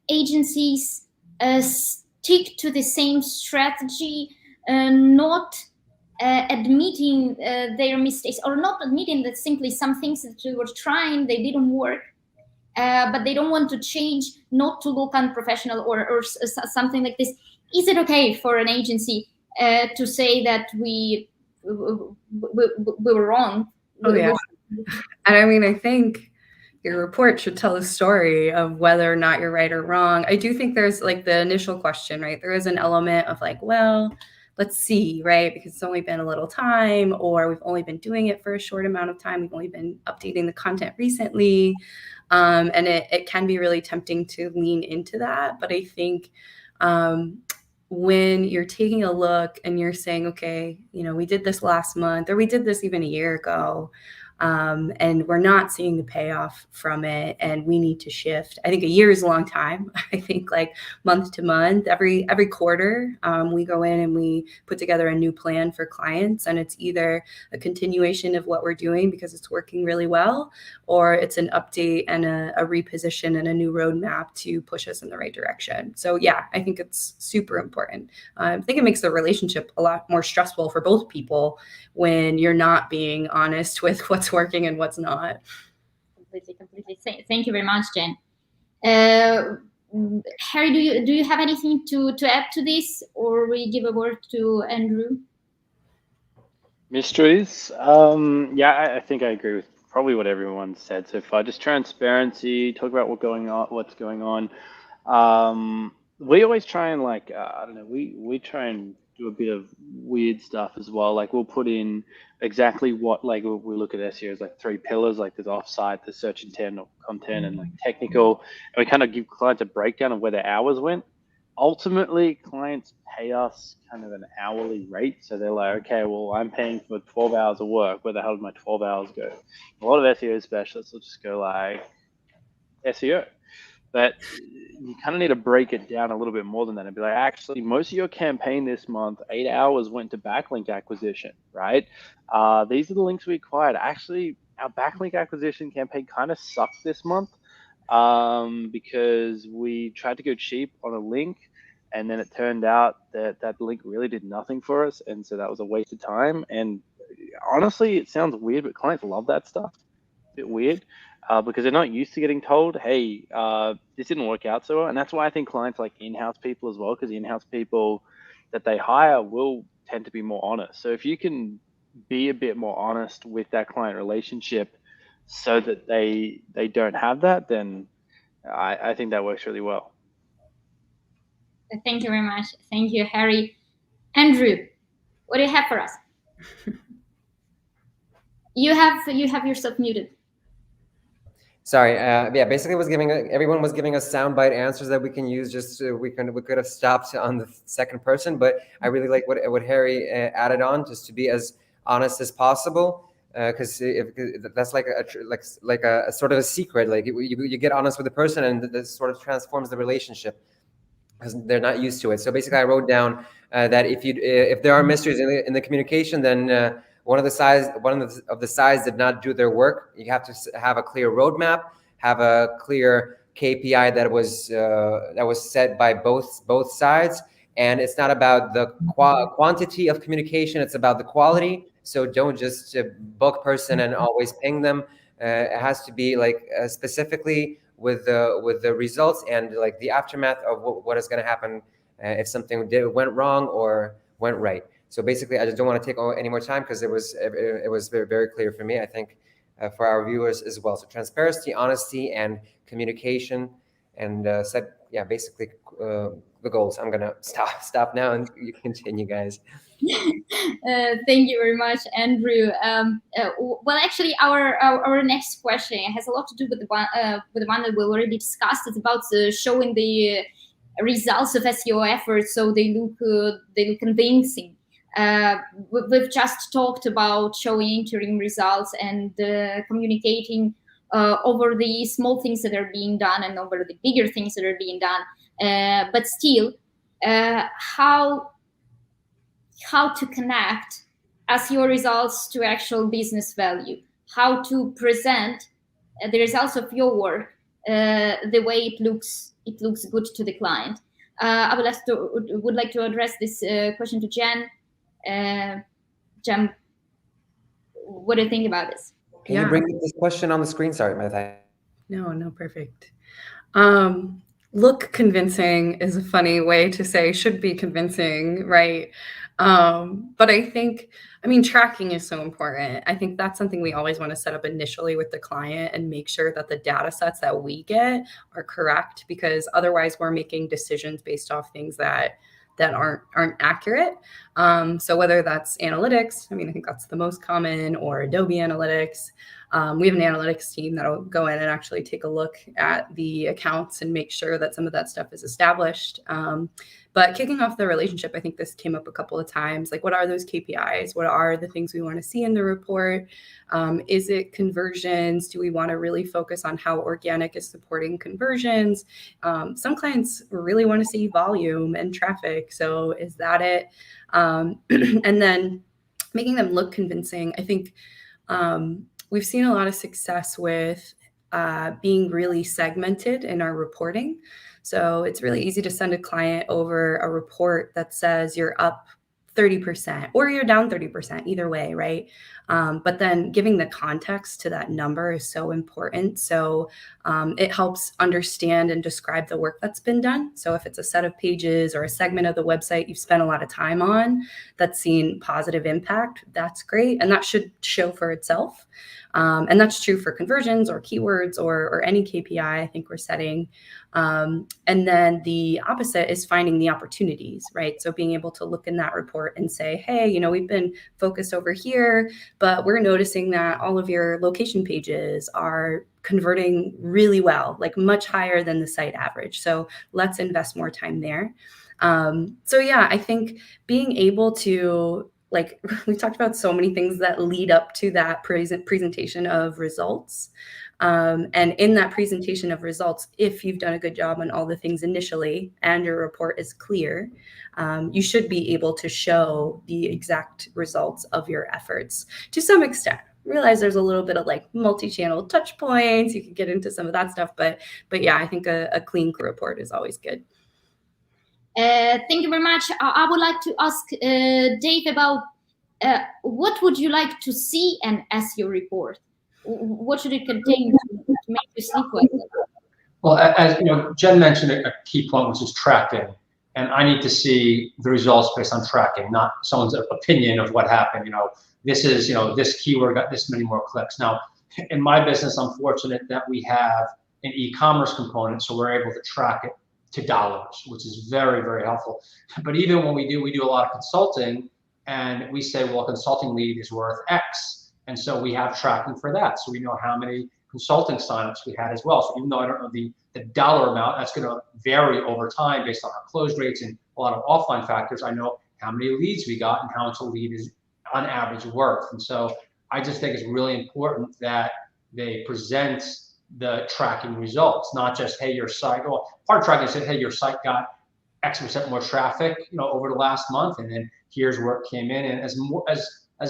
B: agencies stick to the same strategy, not admitting their mistakes, or not admitting that simply some things that we were trying, they didn't work, but they don't want to change, not to look unprofessional or something like this. Is it okay for an agency to say that we were wrong?
E: Oh, yeah. And I mean, I think your report should tell a story of whether or not you're right or wrong. I do think there's like the initial question, right? There is an element of like, well, let's see, right? Because it's only been a little time, or we've only been doing it for a short amount of time. We've only been updating the content recently. And it can be really tempting to lean into that. But I think when you're taking a look and you're saying, okay, we did this last month, or we did this even a year ago, and we're not seeing the payoff from it, and we need to shift. I think a year is a long time. I think like month to month, every quarter, we go in and we put together a new plan for clients, and it's either a continuation of what we're doing because it's working really well, or it's an update and a reposition and a new roadmap to push us in the right direction. So yeah, I think it's super important. I think it makes the relationship a lot more stressful for both people when you're not being honest with what's working and what's not.
B: Completely. Thank you very much, Jen. Harry, do you have anything to add to this, or we give a word to Andrew?
D: Mysteries. I think I agree with probably what everyone said so far. Just transparency, talk about what's going on. We always try and we try and do a bit of weird stuff as well. Like we'll put in exactly what, like we look at SEO as like 3 pillars, like there's offsite, there's search intent or content, and like technical. And we kind of give clients a breakdown of where their hours went. Ultimately, clients pay us kind of an hourly rate. So they're like, okay, well, I'm paying for 12 hours of work. Where the hell did my 12 hours go? A lot of SEO specialists will just go like SEO. But you kind of need to break it down a little bit more than that and be like, actually, most of your campaign this month, 8 hours went to backlink acquisition, right? These are the links we acquired. Actually, our backlink acquisition campaign kind of sucked this month because we tried to go cheap on a link, and then it turned out that that link really did nothing for us. And so that was a waste of time. And honestly, it sounds weird, but clients love that stuff. It's a bit weird. Because they're not used to getting told, hey, this didn't work out so well. And that's why I think clients like in-house people as well, because the in-house people that they hire will tend to be more honest. So if you can be a bit more honest with that client relationship so that they don't have that, then I think that works really well.
B: Thank you very much. Thank you, Harry. Andrew, what do you have for us? You have yourself muted.
A: Sorry. Basically, everyone was giving us soundbite answers that we can use. Just we could have stopped on the second person, but I really like what Harry added on, just to be as honest as possible, because that's like a sort of a secret. Like you get honest with the person, and this sort of transforms the relationship because they're not used to it. So basically, I wrote down that if there are mysteries in the communication, then one of the sides did not do their work. You have to have a clear roadmap, have a clear KPI that was set by both sides, and it's not about the quantity of communication; it's about the quality. So don't just book person and always ping them. It has to be like specifically with the results and like the aftermath of what is going to happen if something went wrong or went right. So basically, I just don't want to take any more time because it was very, very clear for me. I think for our viewers as well. So transparency, honesty, and communication, and basically the goals. I'm gonna stop now, and you continue, guys.
B: Thank you very much, Andrew. Well, actually, our next question has a lot to do with the one that we already discussed. It's about showing the results of SEO efforts, so they look convincing. We've just talked about showing interim results and communicating over the small things that are being done and over the bigger things that are being done. But still, how to connect SEO results to actual business value, how to present the results of your work the way it looks good to the client. I would like to address this question to Jen. Jen, what do you think about this?
A: Can you bring this question on the screen? Sorry, Martha.
E: No, perfect. Look convincing is a funny way to say should be convincing, right? But I think, tracking is so important. I think that's something we always want to set up initially with the client and make sure that the data sets that we get are correct, because otherwise we're making decisions based off things that that aren't accurate. So whether that's analytics, I mean, I think that's the most common, or Adobe Analytics. We have an analytics team that'll go in and actually take a look at the accounts and make sure that some of that stuff is established. But kicking off the relationship, I think this came up a couple of times. Like, what are those KPIs? What are the things we want to see in the report? Is it conversions? Do we want to really focus on how organic is supporting conversions? Some clients really want to see volume and traffic. So is that it? And then making them look convincing. I think we've seen a lot of success with being really segmented in our reporting. So it's really easy to send a client over a report that says you're up 30% or you're down 30%, either way, right? But then giving the context to that number is so important. So it helps understand and describe the work that's been done. So if it's a set of pages or a segment of the website you've spent a lot of time on that's seen positive impact, that's great. And that should show for itself. And that's true for conversions or keywords or any KPI I think we're setting. And then the opposite is finding the opportunities, right? So being able to look in that report and say, hey, we've been focused over here, but we're noticing that all of your location pages are converting really well, like much higher than the site average. So let's invest more time there. So yeah, I think being able to, like, we talked about so many things that lead up to that presentation of results. And in that presentation of results, if you've done a good job on all the things initially and your report is clear, you should be able to show the exact results of your efforts to some extent. Realize there's a little bit of like multi-channel touch points. You could get into some of that stuff, but yeah, I think a clean report is always good.
B: Thank you very much. I would like to ask Dave about what would you like to see an SEO report? What should it contain to make you sleep well?
F: Well, as Jen mentioned a key point, which is tracking. And I need to see the results based on tracking, not someone's opinion of what happened. This is, this keyword got this many more clicks. Now, in my business, I'm fortunate that we have an e-commerce component, so we're able to track it to dollars, which is very, very helpful. But even when we do a lot of consulting, and we say, well, a consulting lead is worth X. And so we have tracking for that. So we know how many consulting signups we had as well. So even though I don't know the dollar amount, that's going to vary over time based on our close rates and a lot of offline factors. I know how many leads we got and how much a lead is on average worth. And so I just think it's really important that they present the tracking results, not just, hey, your site, well, part of tracking said, hey, your site got X% more traffic, over the last month, and then here's where it came in. And as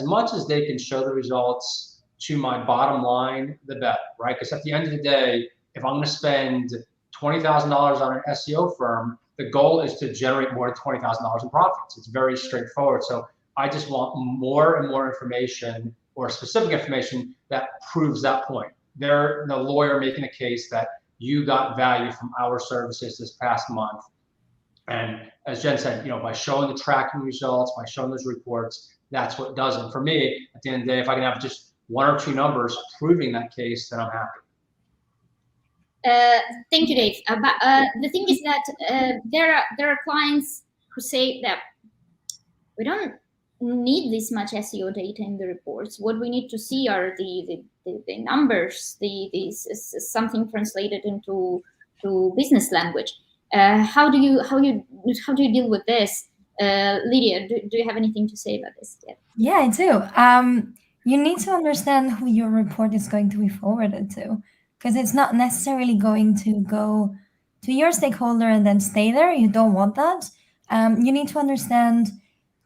F: much as they can show the results to my bottom line, the better, right? Because at the end of the day, if I'm going to spend $20,000 on an SEO firm, the goal is to generate more than $20,000 in profits. It's very straightforward. So I just want more and more information, or specific information that proves that point. They're the lawyer making a case that you got value from our services this past month. And as Jen said, by showing the tracking results, by showing those reports, that's what does it. For me, at the end of the day, if I can have just one or two numbers proving that case, then I'm happy.
B: Thank you, Dave. But the thing is that there are clients who say that we don't need this much SEO data in the reports. What we need to see are the numbers, something translated into business language. How do you deal with this? Lydia, do you have anything to say about this yet?
C: Yeah, I do. You need to understand who your report is going to be forwarded to, because it's not necessarily going to go to your stakeholder and then stay there. You don't want that. You need to understand,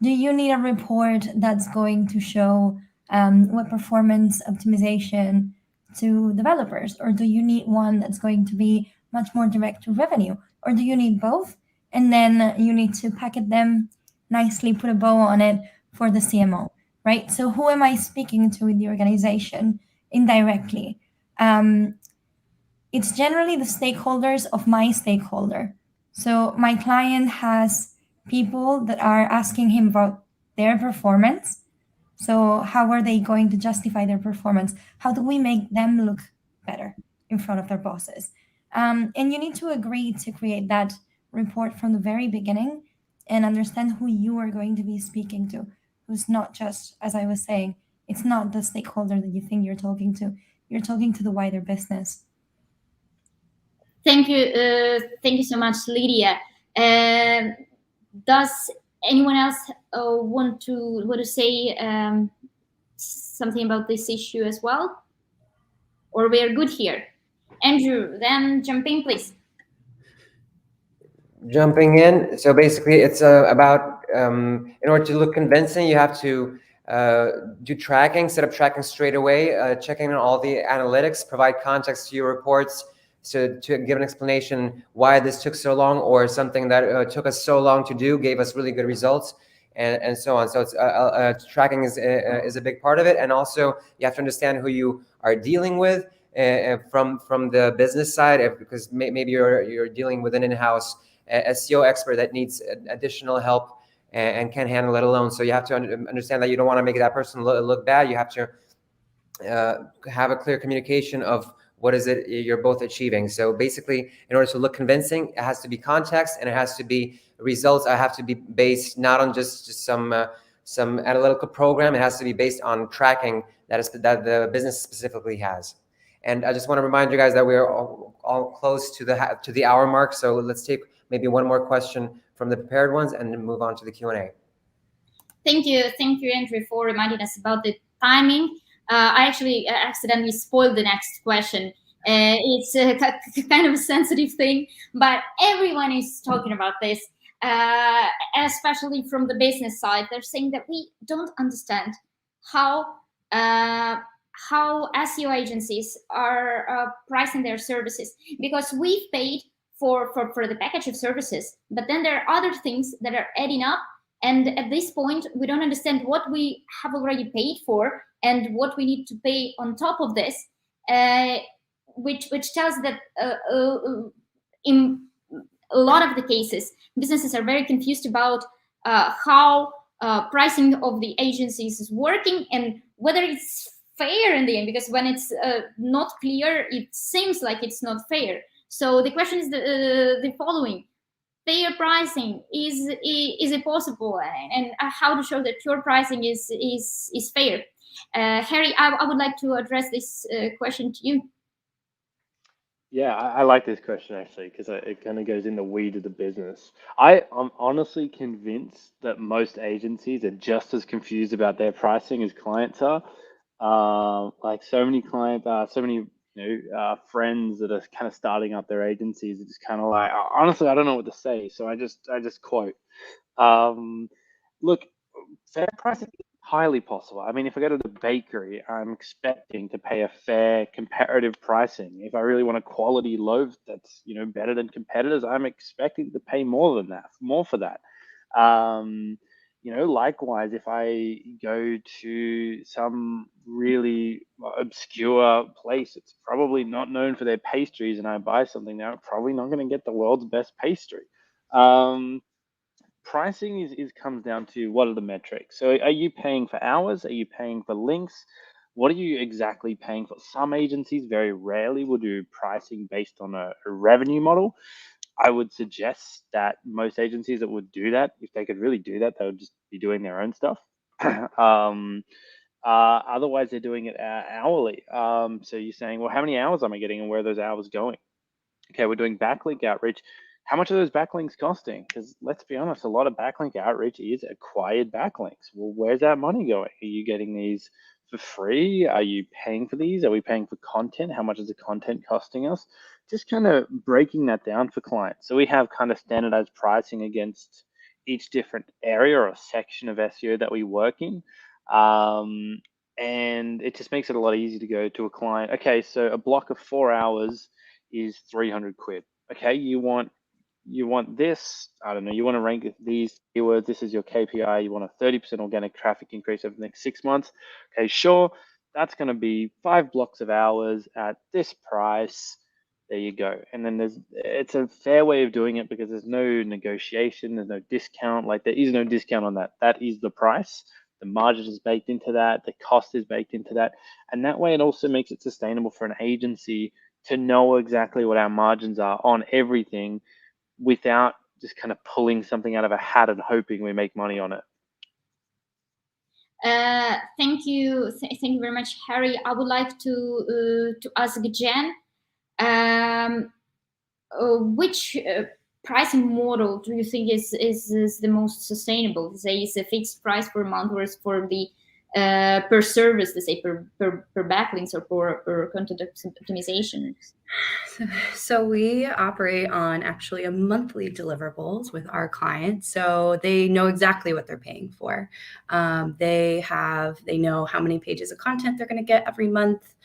C: do you need a report that's going to show web performance optimization to developers, or do you need one that's going to be much more direct to revenue, or do you need both? And then you need to packet them nicely, put a bow on it for the CMO, right? So who am I speaking to in the organization indirectly? It's generally the stakeholders of my stakeholder. So my client has people that are asking him about their performance. So how are they going to justify their performance? How do we make them look better in front of their bosses? And you need to agree to create that report from the very beginning. and understand who you are going to be speaking to, who's not just, as I was saying, it's not the stakeholder that you think you're talking to. You're talking to the wider business.
B: Thank you so much, Lydia. Does anyone else want to say something about this issue as well, or we are good here? Andrew, then jump in, please.
A: Jumping in. So basically, it's about in order to look convincing, you have to do tracking, set up tracking straight away, checking on all the analytics, provide context to your reports, so to give an explanation why this took so long, or something that took us so long to do gave us really good results, and so on. So it's tracking is a big part of it, and also you have to understand who you are dealing with from the business side, because maybe you're dealing with an in-house SEO expert that needs additional help and can't handle it alone. So you have to understand that you don't want to make that person look bad. You have to have a clear communication of what is it you're both achieving. So basically, in order to look convincing, it has to be context, and it has to be results. I have to be based not on just some analytical program. It has to be based on tracking that the business specifically has. And I just want to remind you guys that we're all close to the hour mark. So let's take maybe one more question from the prepared ones and then move on to the Q&A.
B: Thank you, Andrew, for reminding us about the timing. I actually accidentally spoiled the next question. It's kind of a sensitive thing, but everyone is talking about this, especially from the business side. They're saying that we don't understand how SEO agencies are pricing their services, because we've paid for the package of services, but then there are other things that are adding up, and at this point we don't understand what we have already paid for and what we need to pay on top of this, which tells that in a lot of the cases businesses are very confused about how pricing of the agencies is working and whether it's fair in the end, because when it's not clear, it seems like it's not fair. So the question is the following: fair pricing, is it possible, and how to show that your pricing is fair? Harry, I would like to address this question to you.
D: Yeah, I like this question actually, because it kind of goes in the weed of the business. I'm honestly convinced that most agencies are just as confused about their pricing as clients are. Like so many clients, so many friends that are kind of starting up their agencies. It's kind of like, honestly, I don't know what to say, so I just quote. Look, fair pricing is highly possible. I mean, if I go to the bakery, I'm expecting to pay a fair comparative pricing. If I really want a quality loaf that's better than competitors, I'm expecting to pay more than that, more for that. Likewise, if I go to some really obscure place, it's probably not known for their pastries, and I buy something there, I'm probably not going to get the world's best pastry. Pricing is comes down to what are the metrics. So are you paying for hours? Are you paying for links? What are you exactly paying for? Some agencies very rarely will do pricing based on a revenue model. I would suggest that most agencies that would do that, if they could really do that, they would just be doing their own stuff. Otherwise, they're doing it hourly. So you're saying, well, how many hours am I getting and where are those hours going? Okay, we're doing backlink outreach. How much are those backlinks costing? Because let's be honest, a lot of backlink outreach is acquired backlinks. Well, where's that money going? Are you getting these for free? Are you paying for these? Are we paying for content? How much is the content costing us? Just kind of breaking that down for clients. So we have kind of standardized pricing against each different area or section of SEO that we work in. And it just makes it a lot easier to go to a client. Okay, so a block of 4 hours is 300 quid. Okay, you want this, I don't know, you want to rank these keywords, this is your KPI, you want a 30% organic traffic increase over the next 6 months. Okay, sure, that's going to be 5 blocks of hours at this price. There you go. And then it's a fair way of doing it because there's no negotiation, there's no discount. Like there is no discount on that. That is the price. The margin is baked into that. The cost is baked into that. And that way it also makes it sustainable for an agency to know exactly what our margins are on everything without just kind of pulling something out of a hat and hoping we make money on it.
B: Thank you very much, Harry. I would like to ask Jen, which pricing model do you think is the most sustainable? Say, is a fixed price per month, or is for the per service, let's say per backlinks or per content optimization?
E: So we operate on actually a monthly deliverables with our clients, so they know exactly what they're paying for. They know how many pages of content they're going to get every month.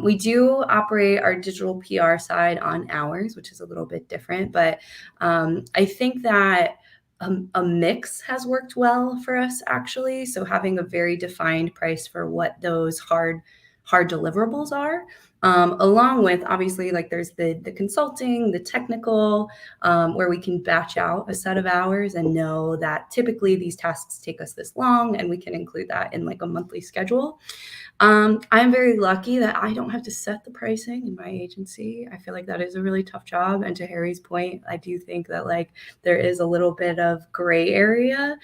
E: We do operate our digital PR side on hours, which is a little bit different, but I think that a mix has worked well for us, actually. So having a very defined price for what those hard deliverables are, along with, obviously, like there's the consulting, the technical, where we can batch out a set of hours and know that typically these tasks take us this long, and we can include that in like a monthly schedule. I'm very lucky that I don't have to set the pricing in my agency. I feel like that is a really tough job. And to Harry's point, I do think that like there is a little bit of gray area,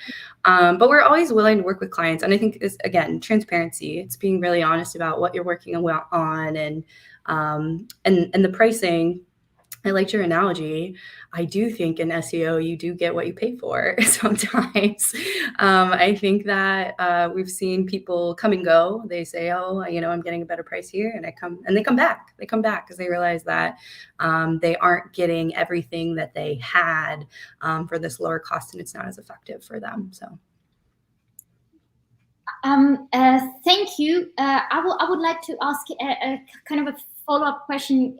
E: but we're always willing to work with clients. And I think it's, again, transparency. It's being really honest about what you're working on, and the pricing. I liked your analogy. I do think in SEO, you do get what you pay for sometimes. I think that we've seen people come and go. They say, oh, I'm getting a better price here. And they come back. They come back because they realize that they aren't getting everything that they had for this lower cost, and it's not as effective for them. So.
B: Thank you. I would like to ask a kind of a follow-up question.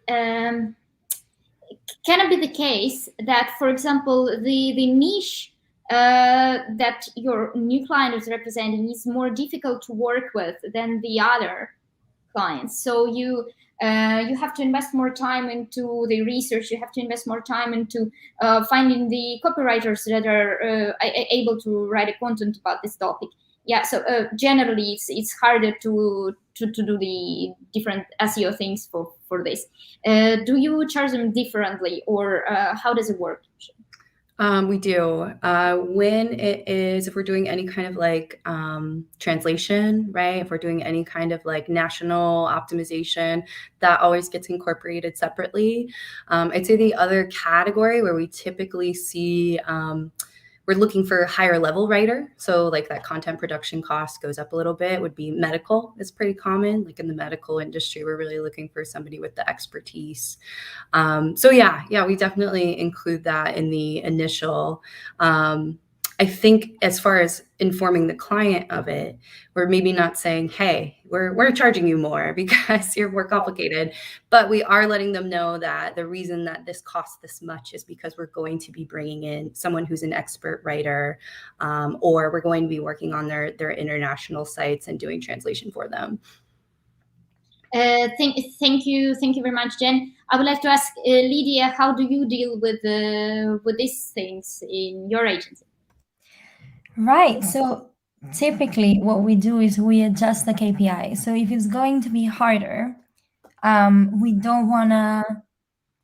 B: Can it be the case that, for example, the niche that your new client is representing is more difficult to work with than the other clients? So you have to invest more time into the research. You have to invest more time into finding the copywriters that are able to write a content about this topic. Yeah. So generally, it's harder to do the different SEO things for this. Do you charge them differently, or how does it work?
E: We do. If we're doing any kind of like translation, right? If we're doing any kind of like national optimization, that always gets incorporated separately. I'd say the other category where we typically see we're looking for a higher level writer. So like that content production cost goes up a little bit, would be medical. It's pretty common. Like in the medical industry, we're really looking for somebody with the expertise. So yeah, we definitely include that in the initial. I think as far as informing the client of it, we're maybe not saying, hey, we're charging you more because you're more complicated, but we are letting them know that the reason that this costs this much is because we're going to be bringing in someone who's an expert writer, or we're going to be working on their international sites and doing translation for them.
B: Thank you very much, Jen. I would like to ask Lydia, how do you deal with these things in your agency?
C: Right. So typically what we do is we adjust the KPI. So if it's going to be harder, we don't want to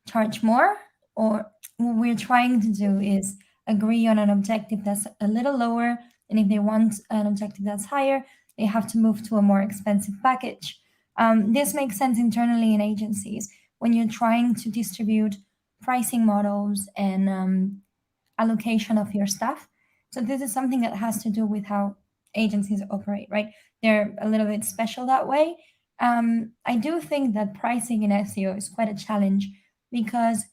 C: charge more, or what we're trying to do is agree on an objective that's a little lower. And if they want an objective that's higher, they have to move to a more expensive package. This makes sense internally in agencies when you're trying to distribute pricing models and allocation of your staff. So this is something that has to do with how agencies operate, right? They're a little bit special that way. I do think that pricing in SEO is quite a challenge, because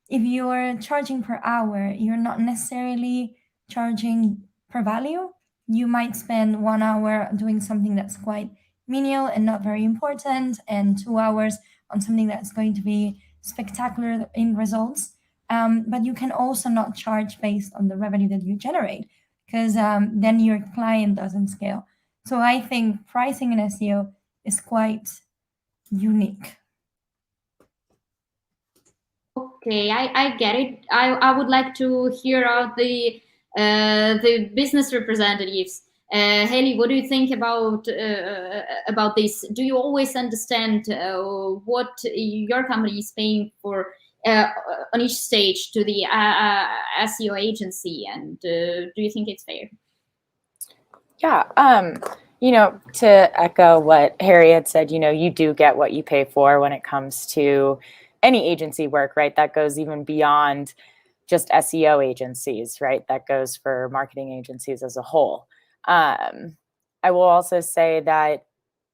C: if you're charging per hour, you're not necessarily charging per value. You might spend 1 hour doing something that's quite menial and not very important, and 2 hours on something that's going to be spectacular in results. But you can also not charge based on the revenue that you generate, because then your client doesn't scale. So I think pricing in SEO is quite unique.
B: Okay, I get it. I would like to hear out the business representatives. Haley, what do you think about this? Do you always understand what your company is paying for on each stage to the SEO agency, and do you think it's fair?
G: Yeah, you know, to echo what Harry had said, you know, you do get what you pay for when it comes to any agency work, right? That goes even beyond just SEO agencies, right? That goes for marketing agencies as a whole. I will also say that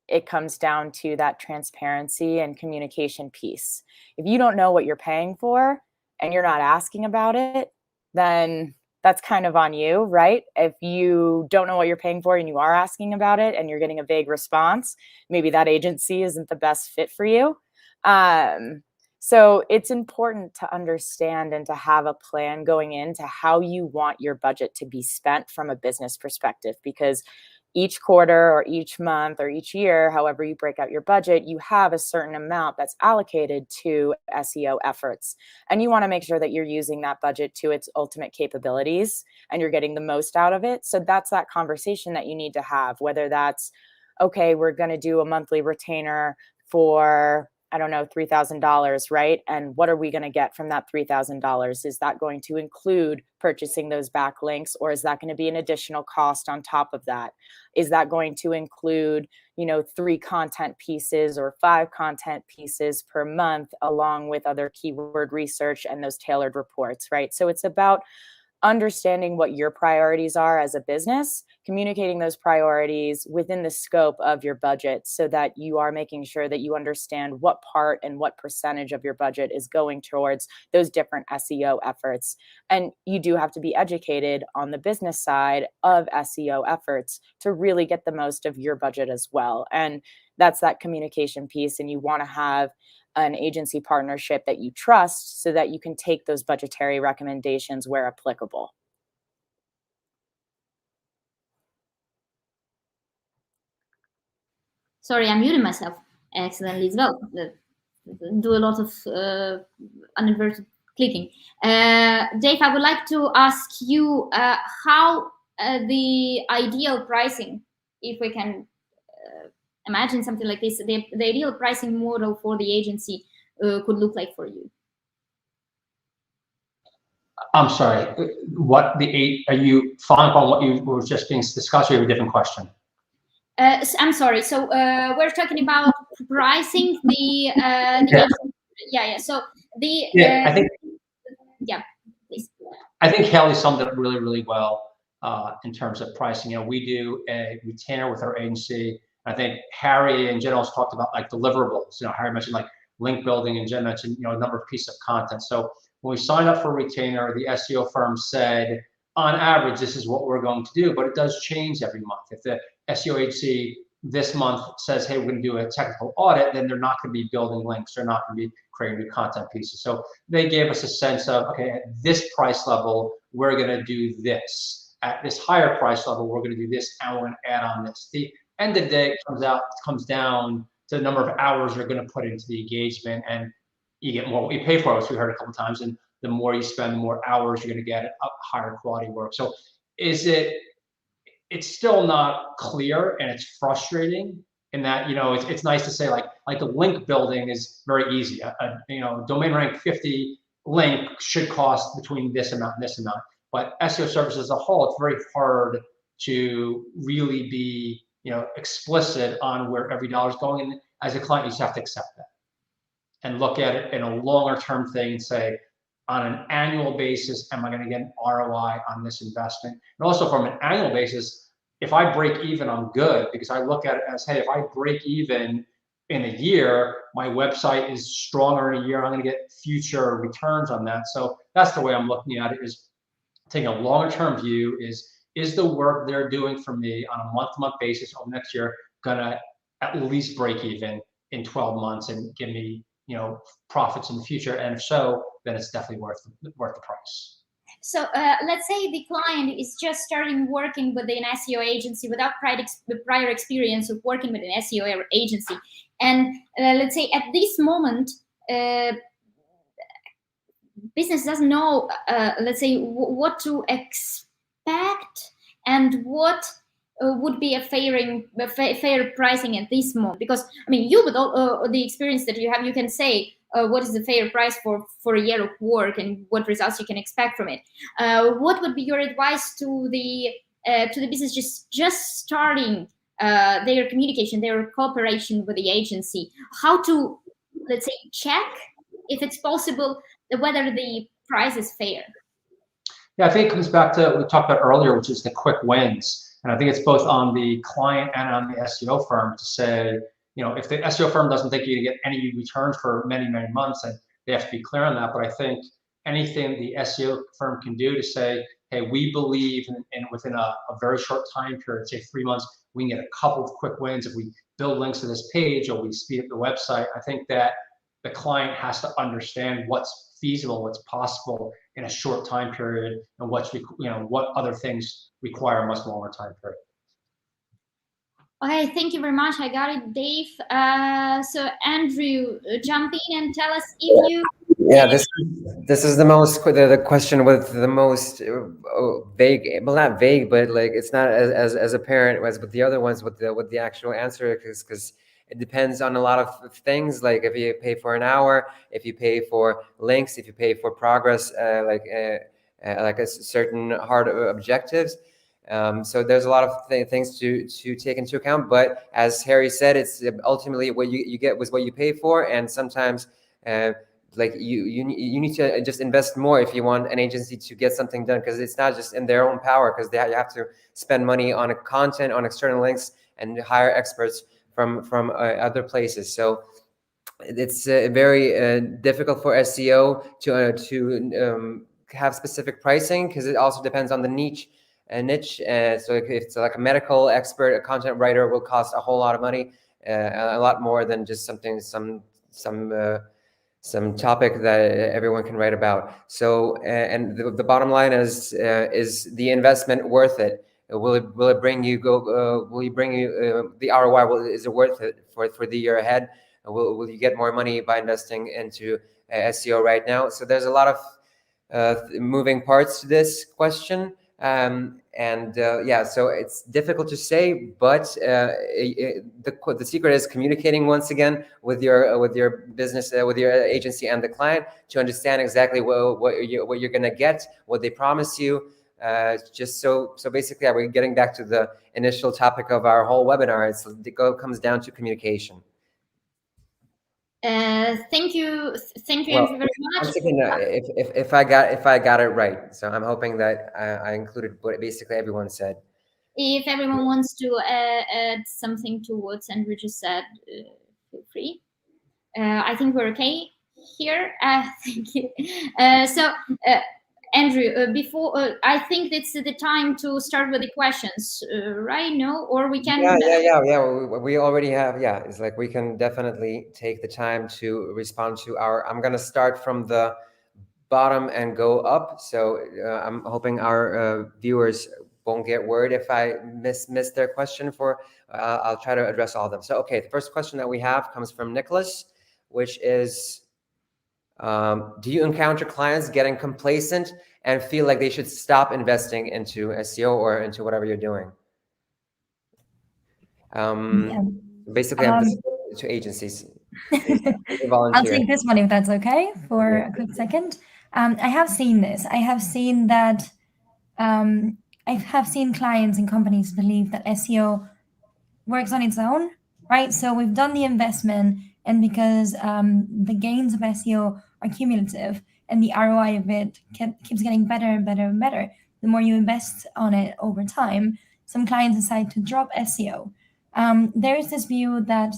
G: it comes down to that transparency and communication piece. If you don't know what you're paying for and you're not asking about it, then that's kind of on you, right? If you don't know what you're paying for and you are asking about it and you're getting a vague response, maybe that agency isn't the best fit for you. So it's important to understand and to have a plan going into how you want your budget to be spent from a business perspective, because each quarter or each month or each year, however you break out your budget, you have a certain amount that's allocated to SEO efforts. And you want to make sure that you're using that budget to its ultimate capabilities and you're getting the most out of it. So that's that conversation that you need to have, whether that's, okay, we're going to do a monthly retainer for, I don't know, $3,000, right? And what are we going to get from that $3,000? Is that going to include purchasing those backlinks, or is that going to be an additional cost on top of that? Is that going to include, you know, 3 content pieces or 5 content pieces per month, along with other keyword research and those tailored reports, right? So it's about understanding what your priorities are as a business, communicating those priorities within the scope of your budget so that you are making sure that you understand what part and what percentage of your budget is going towards those different SEO efforts. And you do have to be educated on the business side of SEO efforts to really get the most of your budget as well. And that's that communication piece. And you want to have an agency partnership that you trust so that you can take those budgetary recommendations where applicable.
B: Sorry, I muted myself accidentally as well. Do a lot of inadvertent clicking. Dave, I would like to ask you how the ideal pricing, if we can imagine something like this, the ideal pricing model for the agency could look like for you.
F: I'm sorry, are you following up on what you were just being discussed, or you have a different question?
B: I'm sorry. So we're talking about pricing the yeah. So the
F: I think
B: please.
F: I think Haley summed it up really, really well in terms of pricing. You know, we do a retainer with our agency. I think Harry and Jen also talked about like deliverables. You know, Harry mentioned like link building, and Jen mentioned, you know, a number of pieces of content. So when we signed up for a retainer, the SEO firm said, on average, this is what we're going to do, but it does change every month. If the SEO agency this month says, hey, we're going to do a technical audit, then they're not going to be building links. They're not going to be creating new content pieces. So they gave us a sense of, okay, at this price level, we're going to do this. At this higher price level, we're going to do this, and we're going to add on this. The end of the day comes down to the number of hours you're going to put into the engagement, and you get more what you pay for, which we heard a couple of times. And the more you spend, the more hours you're going to get higher quality work. So it's still not clear, and it's frustrating in that, you know, it's nice to say like the link building is very easy. You know, domain rank 50 link should cost between this amount and this amount. But SEO services as a whole, it's very hard to really be, you know, explicit on where every dollar is going. And as a client, you just have to accept that and look at it in a longer term thing and say, on an annual basis, am I going to get an ROI on this investment? And also from an annual basis, if I break even, I'm good, because I look at it as, hey, if I break even in a year, my website is stronger in a year, I'm going to get future returns on that. So that's the way I'm looking at it, is taking a longer term view. Is the work they're doing for me on a month-to-month basis over next year going to at least break even in 12 months and give me, you know, profits in the future? And if so, then it's definitely worth the price.
B: So let's say the client is just starting working with an SEO agency without prior experience of working with an SEO agency, and let's say at this moment, business doesn't know, let's say, what to expect and what would be a fair pricing at this moment. Because I mean, you with all the experience that you have, you can say, what is the fair price for a year of work and what results you can expect from it. What would be your advice to the business just starting their communication, their cooperation with the agency? How to, let's say, check if it's possible whether the price is fair?
F: Yeah, I think it comes back to what we talked about earlier, which is the quick wins. And I think it's both on the client and on the SEO firm to say, if the SEO firm doesn't think you get any return for many, many months, and they have to be clear on that. But I think anything the SEO firm can do to say, hey, we believe in within a very short time period, say 3 months, we can get a couple of quick wins if we build links to this page or we speed up the website. I think that the client has to understand what's feasible, what's possible in a short time period, and what other things require a much longer time period.
B: Okay, thank you very much. I got it, Dave. So Andrew, jump in and tell us if you.
A: Yeah, this is the question with the most vague. Well, not vague, but like it's not as apparent as with the other ones with the actual answer, because it depends on a lot of things. Like if you pay for an hour, if you pay for links, if you pay for progress, like a certain hard objectives. So there's a lot of things to take into account. But as Harry said, it's ultimately what you get was what you pay for, and sometimes like you need to just invest more if you want an agency to get something done, because it's not just in their own power, because you have to spend money on a content, on external links, and hire experts from other places. So it's very difficult for SEO to have specific pricing, because it also depends on the niche. So if it's like a medical expert, a content writer will cost a whole lot of money, a lot more than just some topic that everyone can write about. So and the bottom line is the investment worth it? Will it bring you the ROI? Is it worth it for the year ahead? Will you get more money by investing into SEO right now? So there's a lot of moving parts to this question. Yeah, so it's difficult to say, but the secret is communicating once again with your business, with your agency and the client, to understand exactly what you're going to get, what they promise you. Just so basically, we're getting back to the initial topic of our whole webinar. It comes down to communication.
B: Thank you, Andrew, very much.
A: Once again, if I got it right, so I'm hoping that I included what basically everyone said.
B: If everyone wants to add something to what Andrew just said, feel free. I think we're okay here. Thank you. Andrew, before I think it's the time to start with the questions, right? No, or we can.
A: Yeah. We already have. Yeah, it's like we can definitely take the time to respond to our. I'm gonna start from the bottom and go up. So I'm hoping our viewers won't get worried if I miss their question. I'll try to address all of them. So okay, the first question that we have comes from Nicholas, which is. Do you encounter clients getting complacent and feel like they should stop investing into SEO or into whatever you're doing? Basically, I'm to agencies.
C: I'll take this one if that's okay for a quick second. I have seen this. I have seen that. I have seen clients and companies believe that SEO works on its own, right? So we've done the investment, and because the gains of SEO are cumulative and the ROI of it keeps getting better and better and better, the more you invest on it over time, some clients decide to drop SEO. There is this view that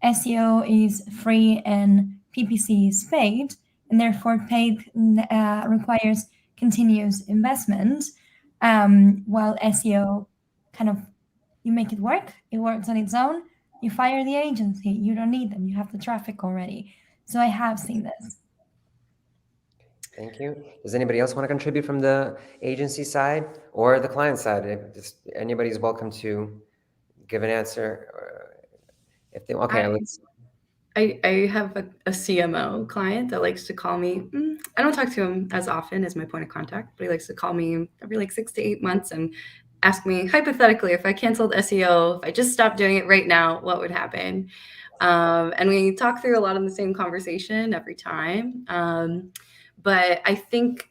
C: SEO is free and PPC is paid, and therefore paid requires continuous investment, while SEO kind of, you make it work, it works on its own, you fire the agency, you don't need them, you have the traffic already. So I have seen this.
A: Thank you. Does anybody else want to contribute from the agency side or the client side? If anybody's welcome to give an answer. If they
E: I have a CMO client that likes to call me. I don't talk to him as often as my point of contact, but he likes to call me every like 6 to 8 months and ask me hypothetically, if I canceled SEO, if I just stopped doing it right now, what would happen? And we talk through a lot of the same conversation every time. But I think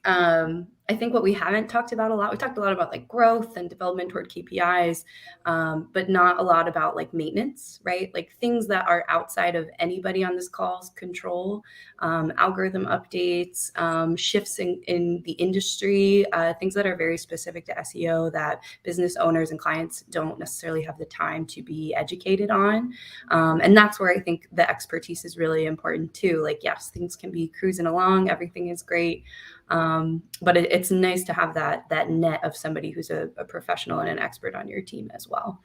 E: what we haven't talked about a lot, we talked a lot about like growth and development toward KPIs, but not a lot about like maintenance, right? Like things that are outside of anybody on this call's control, algorithm updates, shifts in the industry, things that are very specific to SEO that business owners and clients don't necessarily have the time to be educated on. And that's where I think the expertise is really important too. Like, yes, things can be cruising along, everything is great. But it's nice to have that net of somebody who's a professional and an expert on your team as well.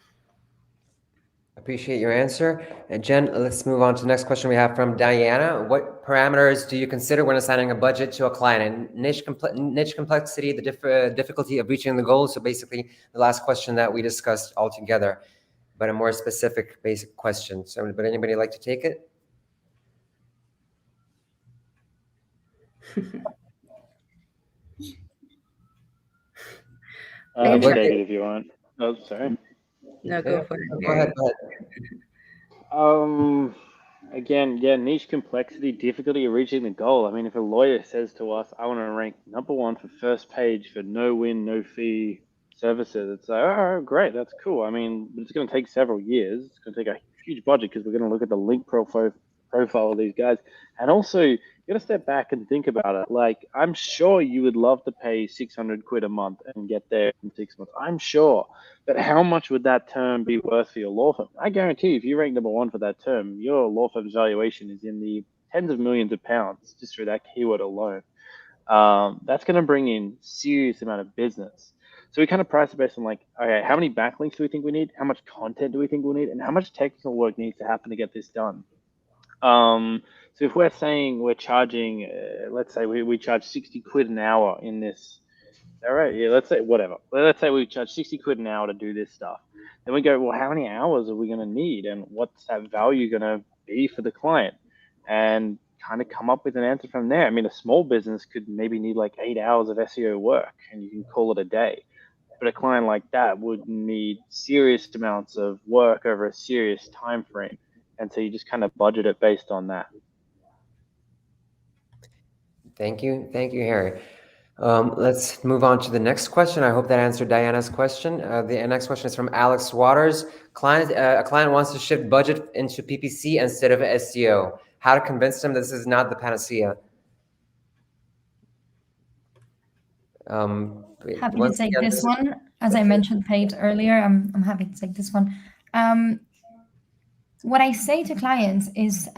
A: Appreciate your answer. And Jen, let's move on to the next question we have from Diana. What parameters do you consider when assigning a budget to a client? And niche complexity, the difficulty of reaching the goal. So basically the last question that we discussed altogether, but a more specific basic question. So would anybody like to take it?
D: I can take it if you want. Oh, sorry.
E: No, go for it.
A: Go ahead.
D: Again, yeah, niche complexity, difficulty of reaching the goal. I mean, if a lawyer says to us, I want to rank #1 for first page for no win, no fee services, it's like, oh, great, that's cool. I mean, it's going to take several years. It's going to take a huge budget because we're going to look at the link profile of these guys. And also, you got to step back and think about it. Like, I'm sure you would love to pay 600 quid a month and get there in 6 months. I'm sure. But how much would that term be worth for your law firm? I guarantee you, if you rank #1 for that term, your law firm's valuation is in the tens of millions of pounds just for that keyword alone. That's going to bring in serious amount of business. So we kind of price it based on like, okay, how many backlinks do we think we need? How much content do we think we'll need? And how much technical work needs to happen to get this done? So if we're saying we're charging, let's say we charge 60 quid an hour in this. All right, yeah, let's say whatever. Let's say we charge 60 quid an hour to do this stuff. Then we go, well, how many hours are we going to need? And what's that value going to be for the client? And kind of come up with an answer from there. I mean, a small business could maybe need like 8 hours of SEO work and you can call it a day. But a client like that would need serious amounts of work over a serious time frame. And so you just kind of budget it based on that.
A: Thank you, Harry. Let's move on to the next question. I hope that answered Diana's question. The next question is from Alex Waters. A client wants to shift budget into PPC instead of SEO. How to convince them this is not the panacea?
C: Happy to take this one. As I mentioned Paige earlier, I'm happy to take this one. What I say to clients is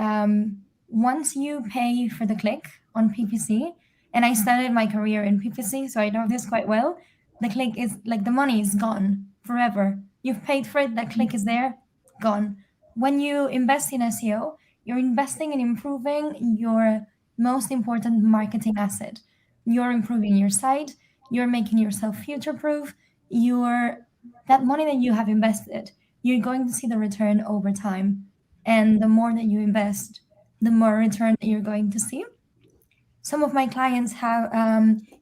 C: once you pay for the click on PPC, and I started my career in PPC, so I know this quite well, the click is like the money is gone forever. You've paid for it, that click is there, gone. When you invest in SEO, you're investing in improving your most important marketing asset. You're improving your site, you're making yourself future-proof, that money that you have invested, you're going to see the return over time. And the more that you invest, the more return that you're going to see. Some of my clients have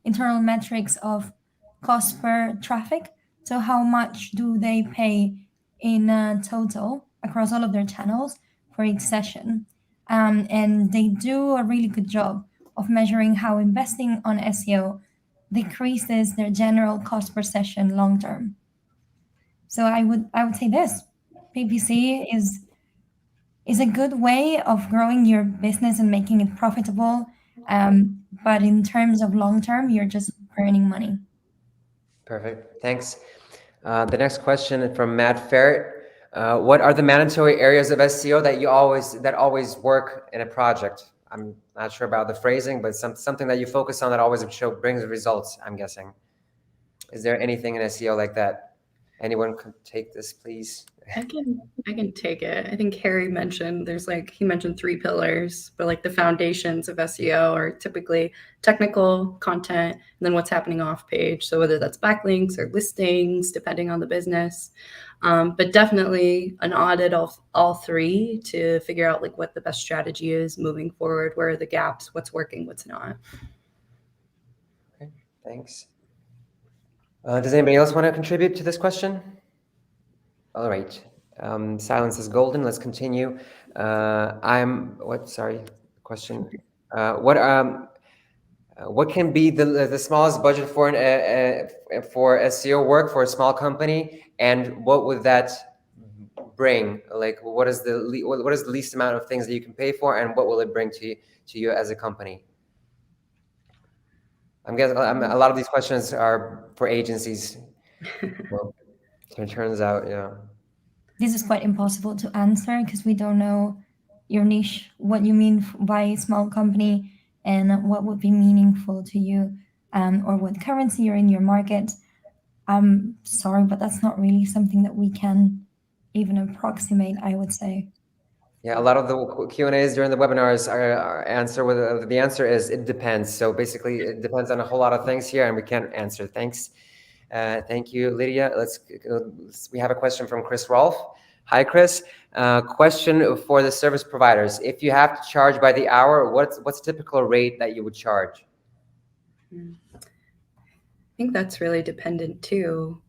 C: internal metrics of cost per traffic. So how much do they pay in total across all of their channels for each session? And they do a really good job of measuring how investing on SEO decreases their general cost per session long term. So I would say this: PPC is a good way of growing your business and making it profitable. But in terms of long term, you're just earning money.
A: Perfect. Thanks. The next question from Matt Ferret. What are the mandatory areas of SEO that always work in a project? I'm not sure about the phrasing, but something that you focus on that always brings results, I'm guessing. Is there anything in SEO like that? Anyone can take this, please.
E: I can take it. I think Harry mentioned he mentioned 3 pillars, but like the foundations of SEO are typically technical, content, and then what's happening off page. So whether that's backlinks or listings, depending on the business, but definitely an audit of all 3 to figure out like what the best strategy is moving forward. Where are the gaps? What's working? What's not?
A: Okay, thanks. Does anybody else want to contribute to this question? All right. Silence is golden. Let's continue. Question. What can be the smallest budget for for SEO work for a small company, and what would that bring? Like, what is the least amount of things that you can pay for, and what will it bring to you as a company? I'm guessing a lot of these questions are for agencies. Well, it turns out, yeah.
C: This is quite impossible to answer because we don't know your niche, what you mean by small company, and what would be meaningful to you, or what currency you're in your market. I'm sorry, but that's not really something that we can even approximate, I would say.
A: Yeah, a lot of the Q&As during the webinars are answer with the answer is it depends. So basically, it depends on a whole lot of things here, and we can't answer. Thanks. Thank you, Lydia. We have a question from Chris Rolfe. Hi, Chris. Question for the service providers. If you have to charge by the hour, what's a typical rate that you would charge?
E: I think that's really dependent too,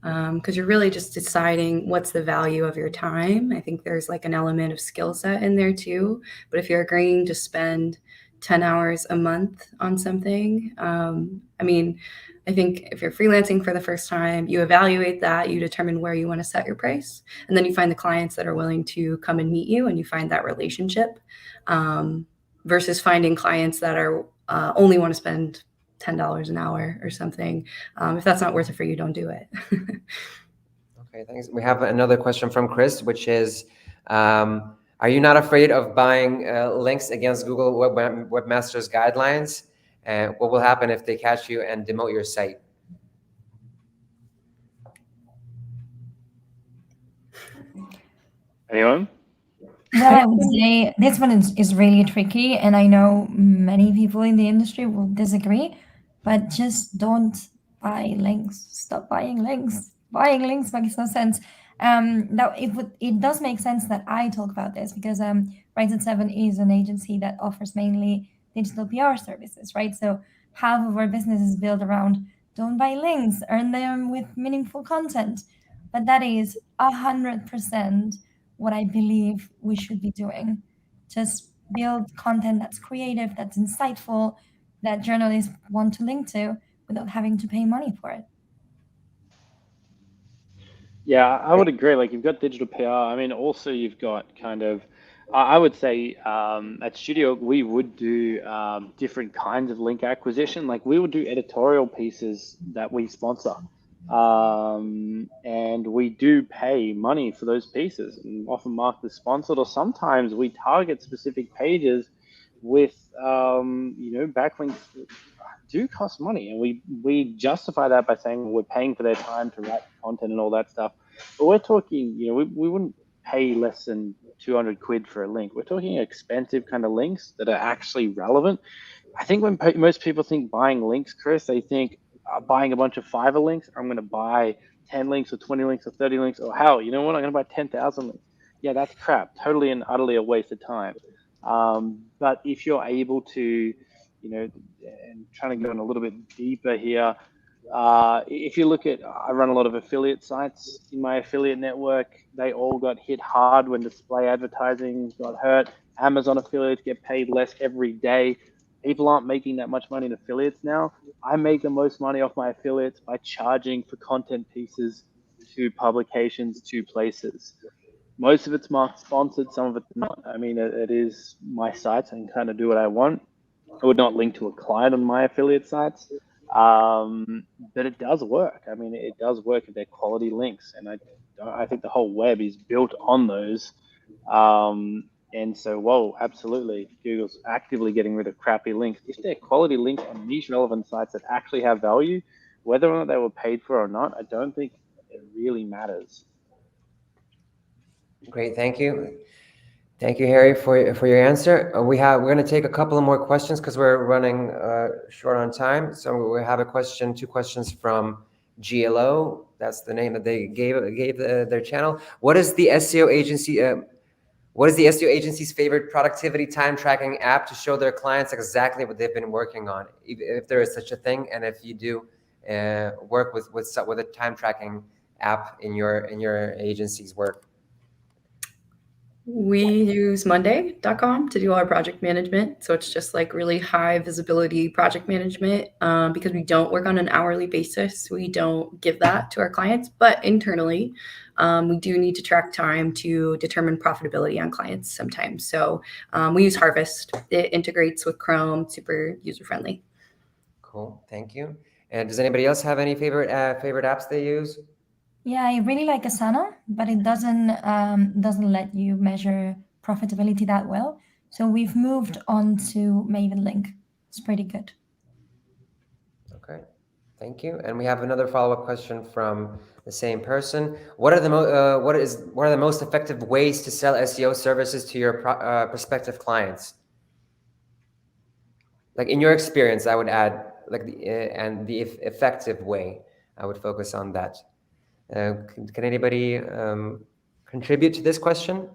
E: because you're really just deciding what's the value of your time. I think there's like an element of skill set in there too. But if you're agreeing to spend 10 hours a month on something, I mean, I think if you're freelancing for the first time, you evaluate that, you determine where you want to set your price, and then you find the clients that are willing to come and meet you, and you find that relationship, versus finding clients that are only want to spend $10 an hour or something. If that's not worth it for you, don't do it.
A: Okay, thanks. We have another question from Chris, which is, are you not afraid of buying links against Google Webmasters guidelines? What will happen if they catch you and demote your site?
D: Anyone?
C: Well, I would say this one is really tricky, and I know many people in the industry will disagree, but just don't buy links. Stop buying links. Buying links makes no sense. Now it does make sense that I talk about this because Rise at 7 is an agency that offers mainly digital PR services, right? So half of our business is built around don't buy links, earn them with meaningful content. But that is 100% what I believe we should be doing. Just build content that's creative, that's insightful, that journalists want to link to without having to pay money for it.
D: Yeah, I would agree. Like you've got digital PR. I mean, also you've got kind of, I would say at Studio, we would do different kinds of link acquisition. Like we would do editorial pieces that we sponsor. And we do pay money for those pieces and often marked as sponsored, or sometimes we target specific pages with, backlinks do cost money, and we justify that by saying we're paying for their time to write content and all that stuff. But we're talking, we wouldn't pay less than 200 quid for a link. We're talking expensive kind of links that are actually relevant. I think when most people think buying links, Chris, they think buying a bunch of Fiverr links. I'm going to buy 10 links or 20 links or 30 links, or hell, you know what? I'm going to buy 10,000 links. Yeah, that's crap. Totally and utterly a waste of time. But if you're able to, and trying to go in a little bit deeper here, if you look at, I run a lot of affiliate sites in my affiliate network. They all got hit hard when display advertising got hurt. Amazon affiliates get paid less every day. People aren't making that much money in affiliates now. I make the most money off my affiliates by charging for content pieces to publications, to places. Most of it's marked sponsored, some of it's not. I mean, it is my sites. I can kind of do what I want. I would not link to a client on my affiliate sites, but it does work. I mean, it does work if they're quality links, and I think the whole web is built on those. And so, whoa, absolutely, Google's actively getting rid of crappy links. If they're quality links on niche relevant sites that actually have value, whether or not they were paid for or not, I don't think it really matters.
A: Great, thank you. Thank you, Harry, for your answer. We're going to take a couple of more questions because we're running short on time. So we have two questions from GLO. That's the name that they gave their channel. What is the SEO agency? What is the SEO agency's favorite productivity time tracking app to show their clients exactly what they've been working on, if there is such a thing, and if you do work with a time tracking app in your agency's work?
E: We use monday.com to do our project management. So it's just like really high visibility project management because we don't work on an hourly basis. We don't give that to our clients, but internally, we do need to track time to determine profitability on clients sometimes. So we use Harvest. It integrates with Chrome, super user-friendly.
A: Cool, thank you. And does anybody else have any favorite apps they use?
C: Yeah, I really like Asana, but it doesn't let you measure profitability that well. So we've moved on to Maven Link. It's pretty good.
A: Okay, thank you. And we have another follow-up question from the same person. What are the most effective ways to sell SEO services to your prospective clients? Like in your experience, I would add like the effective way. I would focus on that. Can anybody contribute to this question?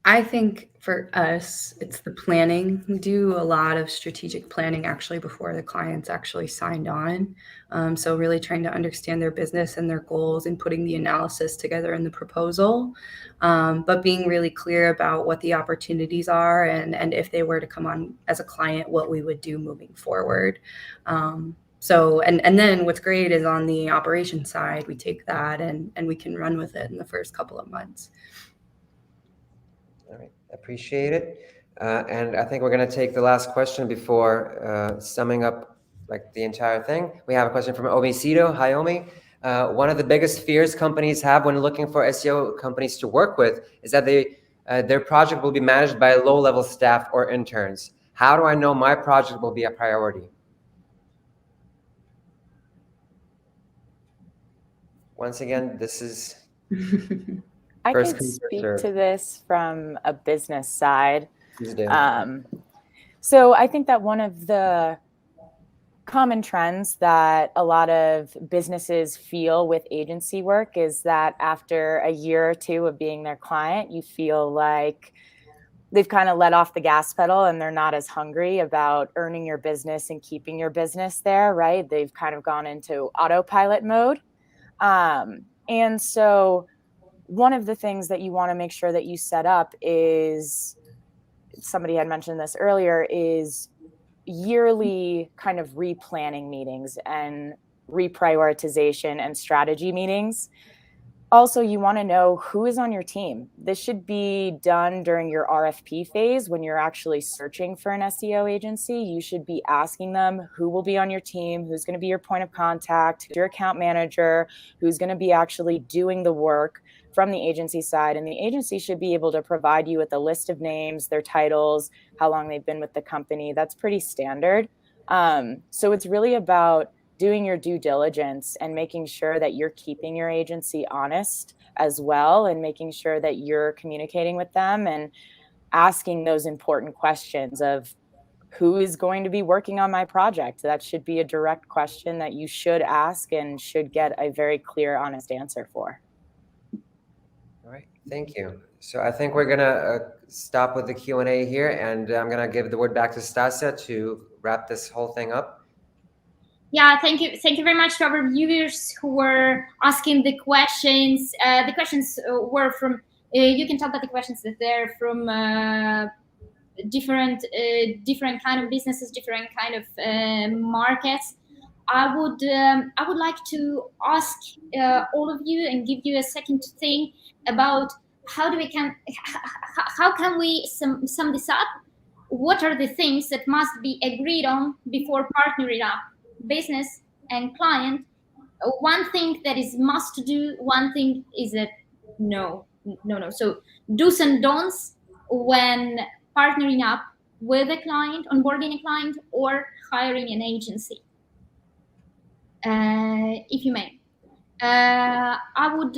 E: I think for us, it's the planning. We do a lot of strategic planning actually before the clients actually signed on. So really trying to understand their business and their goals and putting the analysis together in the proposal, but being really clear about what the opportunities are and if they were to come on as a client, what we would do moving forward. So, and then what's great is on the operation side, we take that and we can run with it in the first couple of months.
A: All right, appreciate it. And I think we're going to take the last question before summing up like the entire thing. We have a question from Omisido. Hi, Omi. One of the biggest fears companies have when looking for SEO companies to work with is that their project will be managed by low-level staff or interns. How do I know my project will be a priority? Once again, this is
G: I
A: first
G: could
A: come, first
G: speak
A: serve.
G: to this from a business side.
A: Please do.
G: So I think that one of the common trends that a lot of businesses feel with agency work is that after a year or two of being their client, you feel like they've kind of let off the gas pedal and they're not as hungry about earning your business and keeping your business there, right? They've kind of gone into autopilot mode. And so one of the things that you want to make sure that you set up is, somebody had mentioned this earlier, is yearly kind of replanning meetings and reprioritization and strategy meetings. Also, you want to know who is on your team. This should be done during your RFP phase when you're actually searching for an SEO agency. You should be asking them who will be on your team, who's going to be your point of contact, who's your account manager, who's going to be actually doing the work from the agency side. And the agency should be able to provide you with a list of names, their titles, how long they've been with the company. That's pretty standard. So it's really about doing your due diligence and making sure that you're keeping your agency honest as well, and making sure that you're communicating with them and asking those important questions of who is going to be working on my project. That should be a direct question that you should ask and should get a very clear, honest answer for.
A: All right, thank you. So I think we're gonna stop with the Q&A here, and I'm gonna give the word back to Stasia to wrap this whole thing up.
B: Yeah, thank you very much to our viewers who were asking the questions. The questions were from, you can tell that the questions that they're from different kind of businesses, different kind of markets. I would like to ask all of you and give you a second to think about how can we sum this up? What are the things that must be agreed on before partnering up? Business and client. One thing that is must do, one thing is a no. So do's and don'ts when partnering up with a client, onboarding a client, or hiring an agency. If you may, I would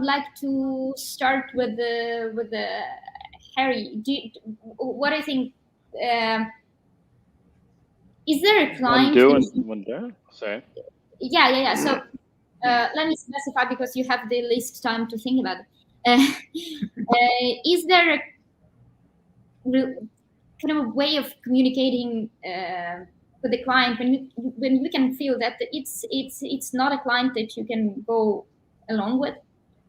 B: like to start with the Harry. What I think. Is there a client?
D: One do. Sorry.
B: Yeah. So let me specify, because you have the least time to think about it. Is there a kind of a way of communicating with the client when you can feel that it's not a client that you can go along with?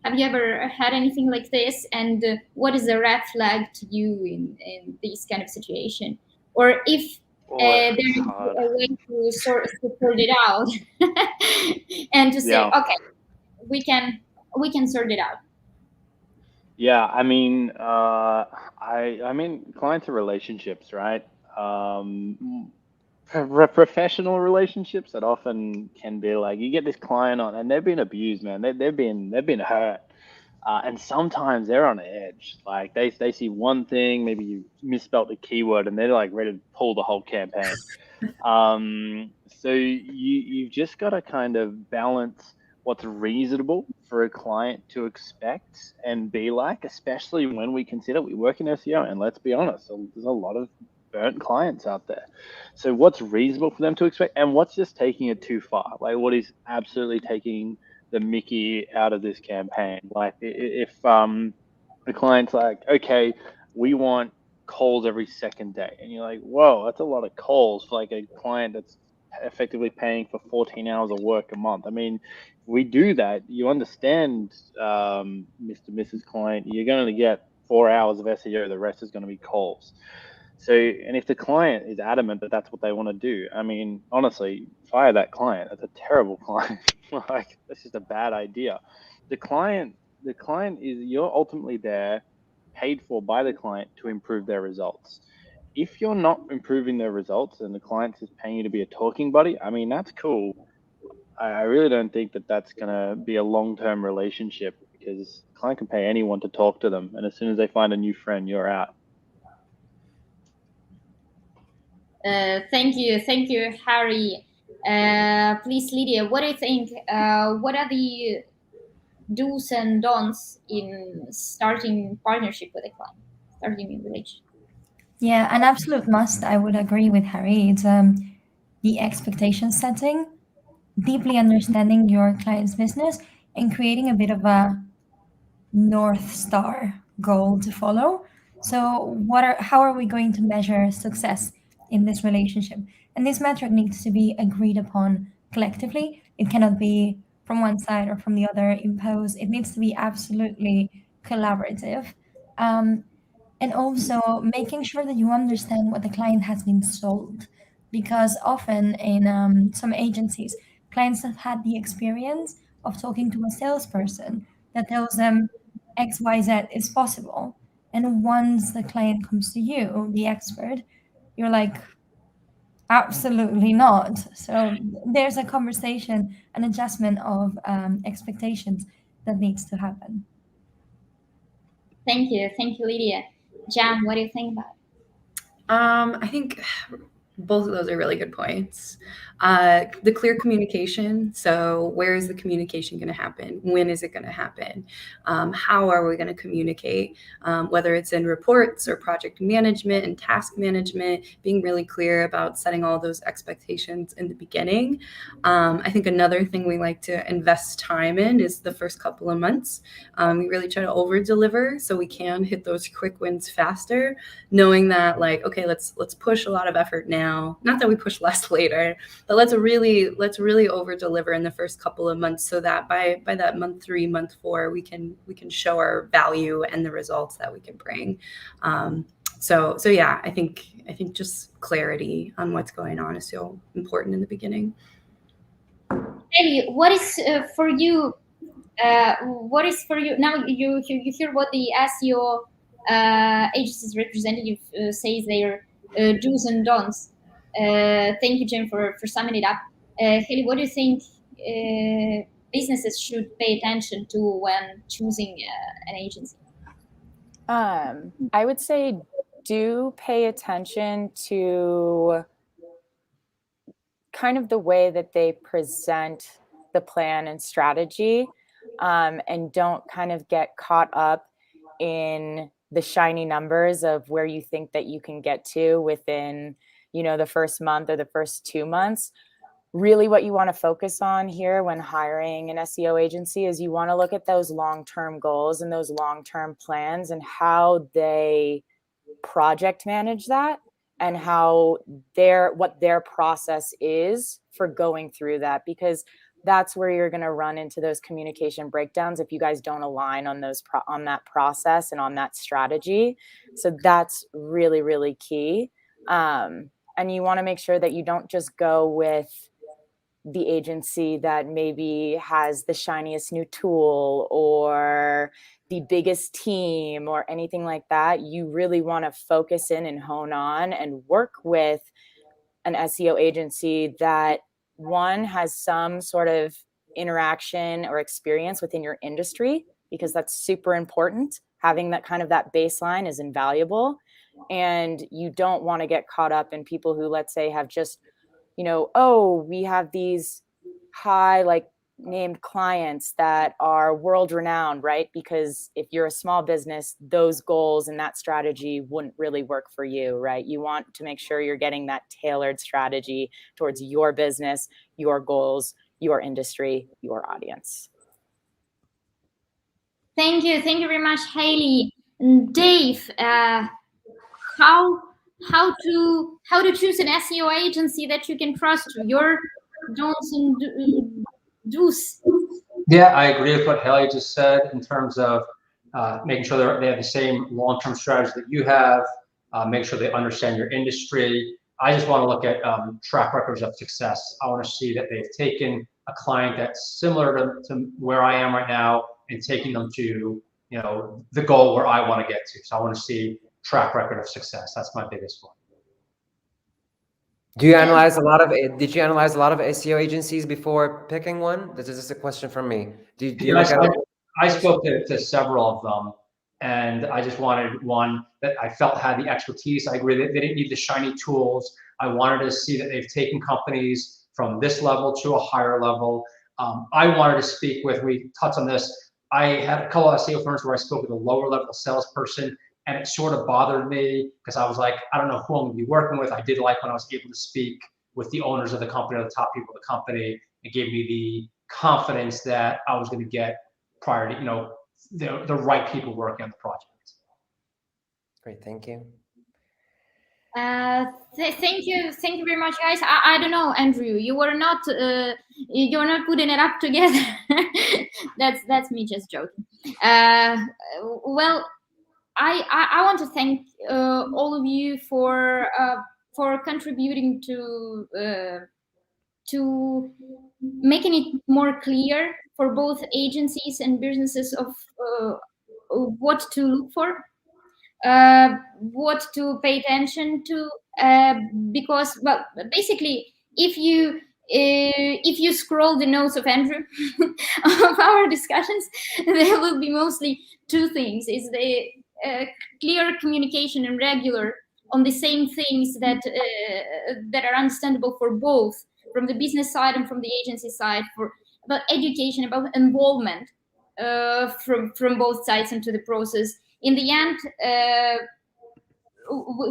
B: Have you ever had anything like this? And what is a red flag to you in this kind of situation? Or if there
D: It's
B: is
D: hard.
B: a way to sort it out and to say,
D: Yeah.
B: okay, we can sort it out.
D: Yeah, I mean, I mean, clients are relationships, right? Professional relationships that often can be like you get this client on, and they've been abused, man. They've been hurt, and sometimes they're on edge. Like they see one thing, maybe you misspelt the keyword, and they're like ready to pull the whole campaign. So you've just got to kind of balance what's reasonable for a client to expect and be like, especially when we consider we work in SEO, and let's be honest, there's a lot of burnt clients out there. So what's reasonable for them to expect, and what's just taking it too far? Like what is absolutely taking the Mickey out of this campaign? Like if the client's like, okay, we want calls every second day, and you're like, whoa, that's a lot of calls for like a client that's effectively paying for 14 hours of work a month. I mean, we do that. You understand, Mr. Mrs. Client, you're going to get 4 hours of SEO. The rest is going to be calls. So, and if the client is adamant that that's what they want to do, I mean, honestly, fire that client. That's a terrible client. Like, that's just a bad idea. The client, the client is, you're ultimately there, paid for by the client to improve their results. If you're not improving their results and the client is paying you to be a talking buddy, I mean, that's cool. I really don't think that that's going to be a long-term relationship, because the client can pay anyone to talk to them. And as soon as they find a new friend, you're out.
B: Thank you, Harry. Please, Lydia, what do you think? What are the do's and don'ts in starting partnership with a client, starting a relationship?
C: Yeah, an absolute must. I would agree with Harry. It's the expectation setting, deeply understanding your client's business, and creating a bit of a North Star goal to follow. So, how are we going to measure success in this relationship? And this metric needs to be agreed upon collectively. It cannot be from one side or from the other imposed. It needs to be absolutely collaborative. Um, and also making sure that you understand what the client has been sold, because often in some agencies, clients have had the experience of talking to a salesperson that tells them XYZ is possible, and once the client comes to you, the expert, you're like, absolutely not. So there's a conversation, an adjustment of expectations that needs to happen.
B: Thank you, Lydia. Jan, what do you think about
E: I think both of those are really good points. The clear communication. So where is the communication going to happen? When is it going to happen? How are we going to communicate? Whether it's in reports or project management and task management, being really clear about setting all those expectations in the beginning. I think another thing we like to invest time in is the first couple of months. We really try to over deliver so we can hit those quick wins faster, knowing that like, okay, let's push a lot of effort now. Not that we push less later, but let's really over deliver in the first couple of months, so that by that month 3, month 4, we can show our value and the results that we can bring. So yeah, I think just clarity on what's going on is so important in the beginning.
B: Ellie, what is for you? What is for you now? You hear what the SEO agencies representative says their do's and don'ts. Thank you, Jim, for summing it up. Haley, what do you think businesses should pay attention to when choosing an agency?
G: I would say do pay attention to kind of the way that they present the plan and strategy, and don't kind of get caught up in the shiny numbers of where you think that you can get to within, the first month or the first 2 months. Really what you want to focus on here when hiring an SEO agency is you want to look at those long-term goals and those long-term plans and how they project manage that, and how what their process is for going through that. Because that's where you're going to run into those communication breakdowns if you guys don't align on those on that process and on that strategy. So that's really, really key. And you want to make sure that you don't just go with the agency that maybe has the shiniest new tool or the biggest team or anything like that. You really want to focus in and hone on and work with an SEO agency that, one, has some sort of interaction or experience within your industry, because that's super important. Having that kind of that baseline is invaluable. And you don't want to get caught up in people who, let's say, have just, oh, we have these high named clients that are world renowned, right? Because if you're a small business, those goals and that strategy wouldn't really work for you, right? You want to make sure you're getting that tailored strategy towards your business, your goals, your industry, your audience.
B: Thank you very much, Haley. Dave, how to choose an SEO agency that you can trust? Your don'ts and do's.
F: Yeah, I agree with what Haley just said in terms of making sure they have the same long-term strategy that you have, make sure they understand your industry. I just want to look at track records of success. I want to see that they've taken a client that's similar to where I am right now and taking them to the goal where I want to get to. So I want to see track record of success. That's my biggest one.
A: Do you analyze did you analyze a lot of SEO agencies before picking one? This is just a question from me. Do you look at it?
F: I spoke to several of them, and I just wanted one that I felt had the expertise. I agree that they didn't need the shiny tools. I wanted to see that they've taken companies from this level to a higher level. I wanted to speak with, we touched on this, I had a couple of SEO firms where I spoke with a lower level salesperson, and it sort of bothered me because I was like, I don't know who I'm gonna be working with. I did like when I was able to speak with the owners of the company or the top people of the company. It gave me the confidence that I was gonna get prior to, the right people working on the project.
A: Great, thank you.
B: Thank you very much, guys. I don't know, Andrew, you're not putting it up together. that's me just joking. Well, I want to thank all of you for contributing to making it more clear for both agencies and businesses of what to look for, what to pay attention to, because, well, basically, if you scroll the notes of Andrew of our discussions, there will be mostly two things: is the clear communication and regular on the same things that are understandable for both, from the business side and from the agency side, about education, about involvement from both sides into the process. In the end,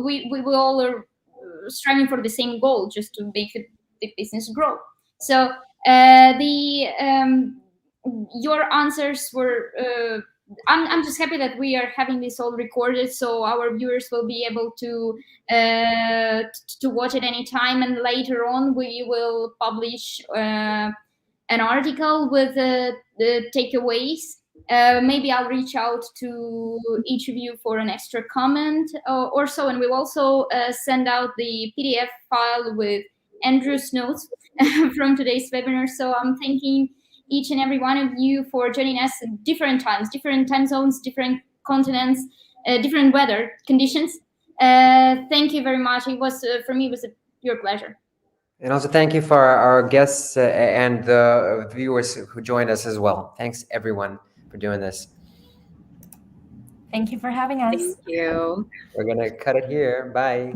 B: we all are striving for the same goal, just to make the business grow. So your answers were. I'm just happy that we are having this all recorded, so our viewers will be able to watch it anytime, and later on we will publish an article with the takeaways. Maybe I'll reach out to each of you for an extra comment or so, and we'll also send out the PDF file with Andrew's notes from today's webinar. So I'm thanking each and every one of you for joining us at different times, different time zones, different continents, different weather conditions. Thank you very much. It was, for me, it was a pure pleasure.
A: And also thank you for our guests and the viewers who joined us as well. Thanks everyone for doing this.
C: Thank you for having us.
E: Thank you.
A: We're gonna cut it here. Bye.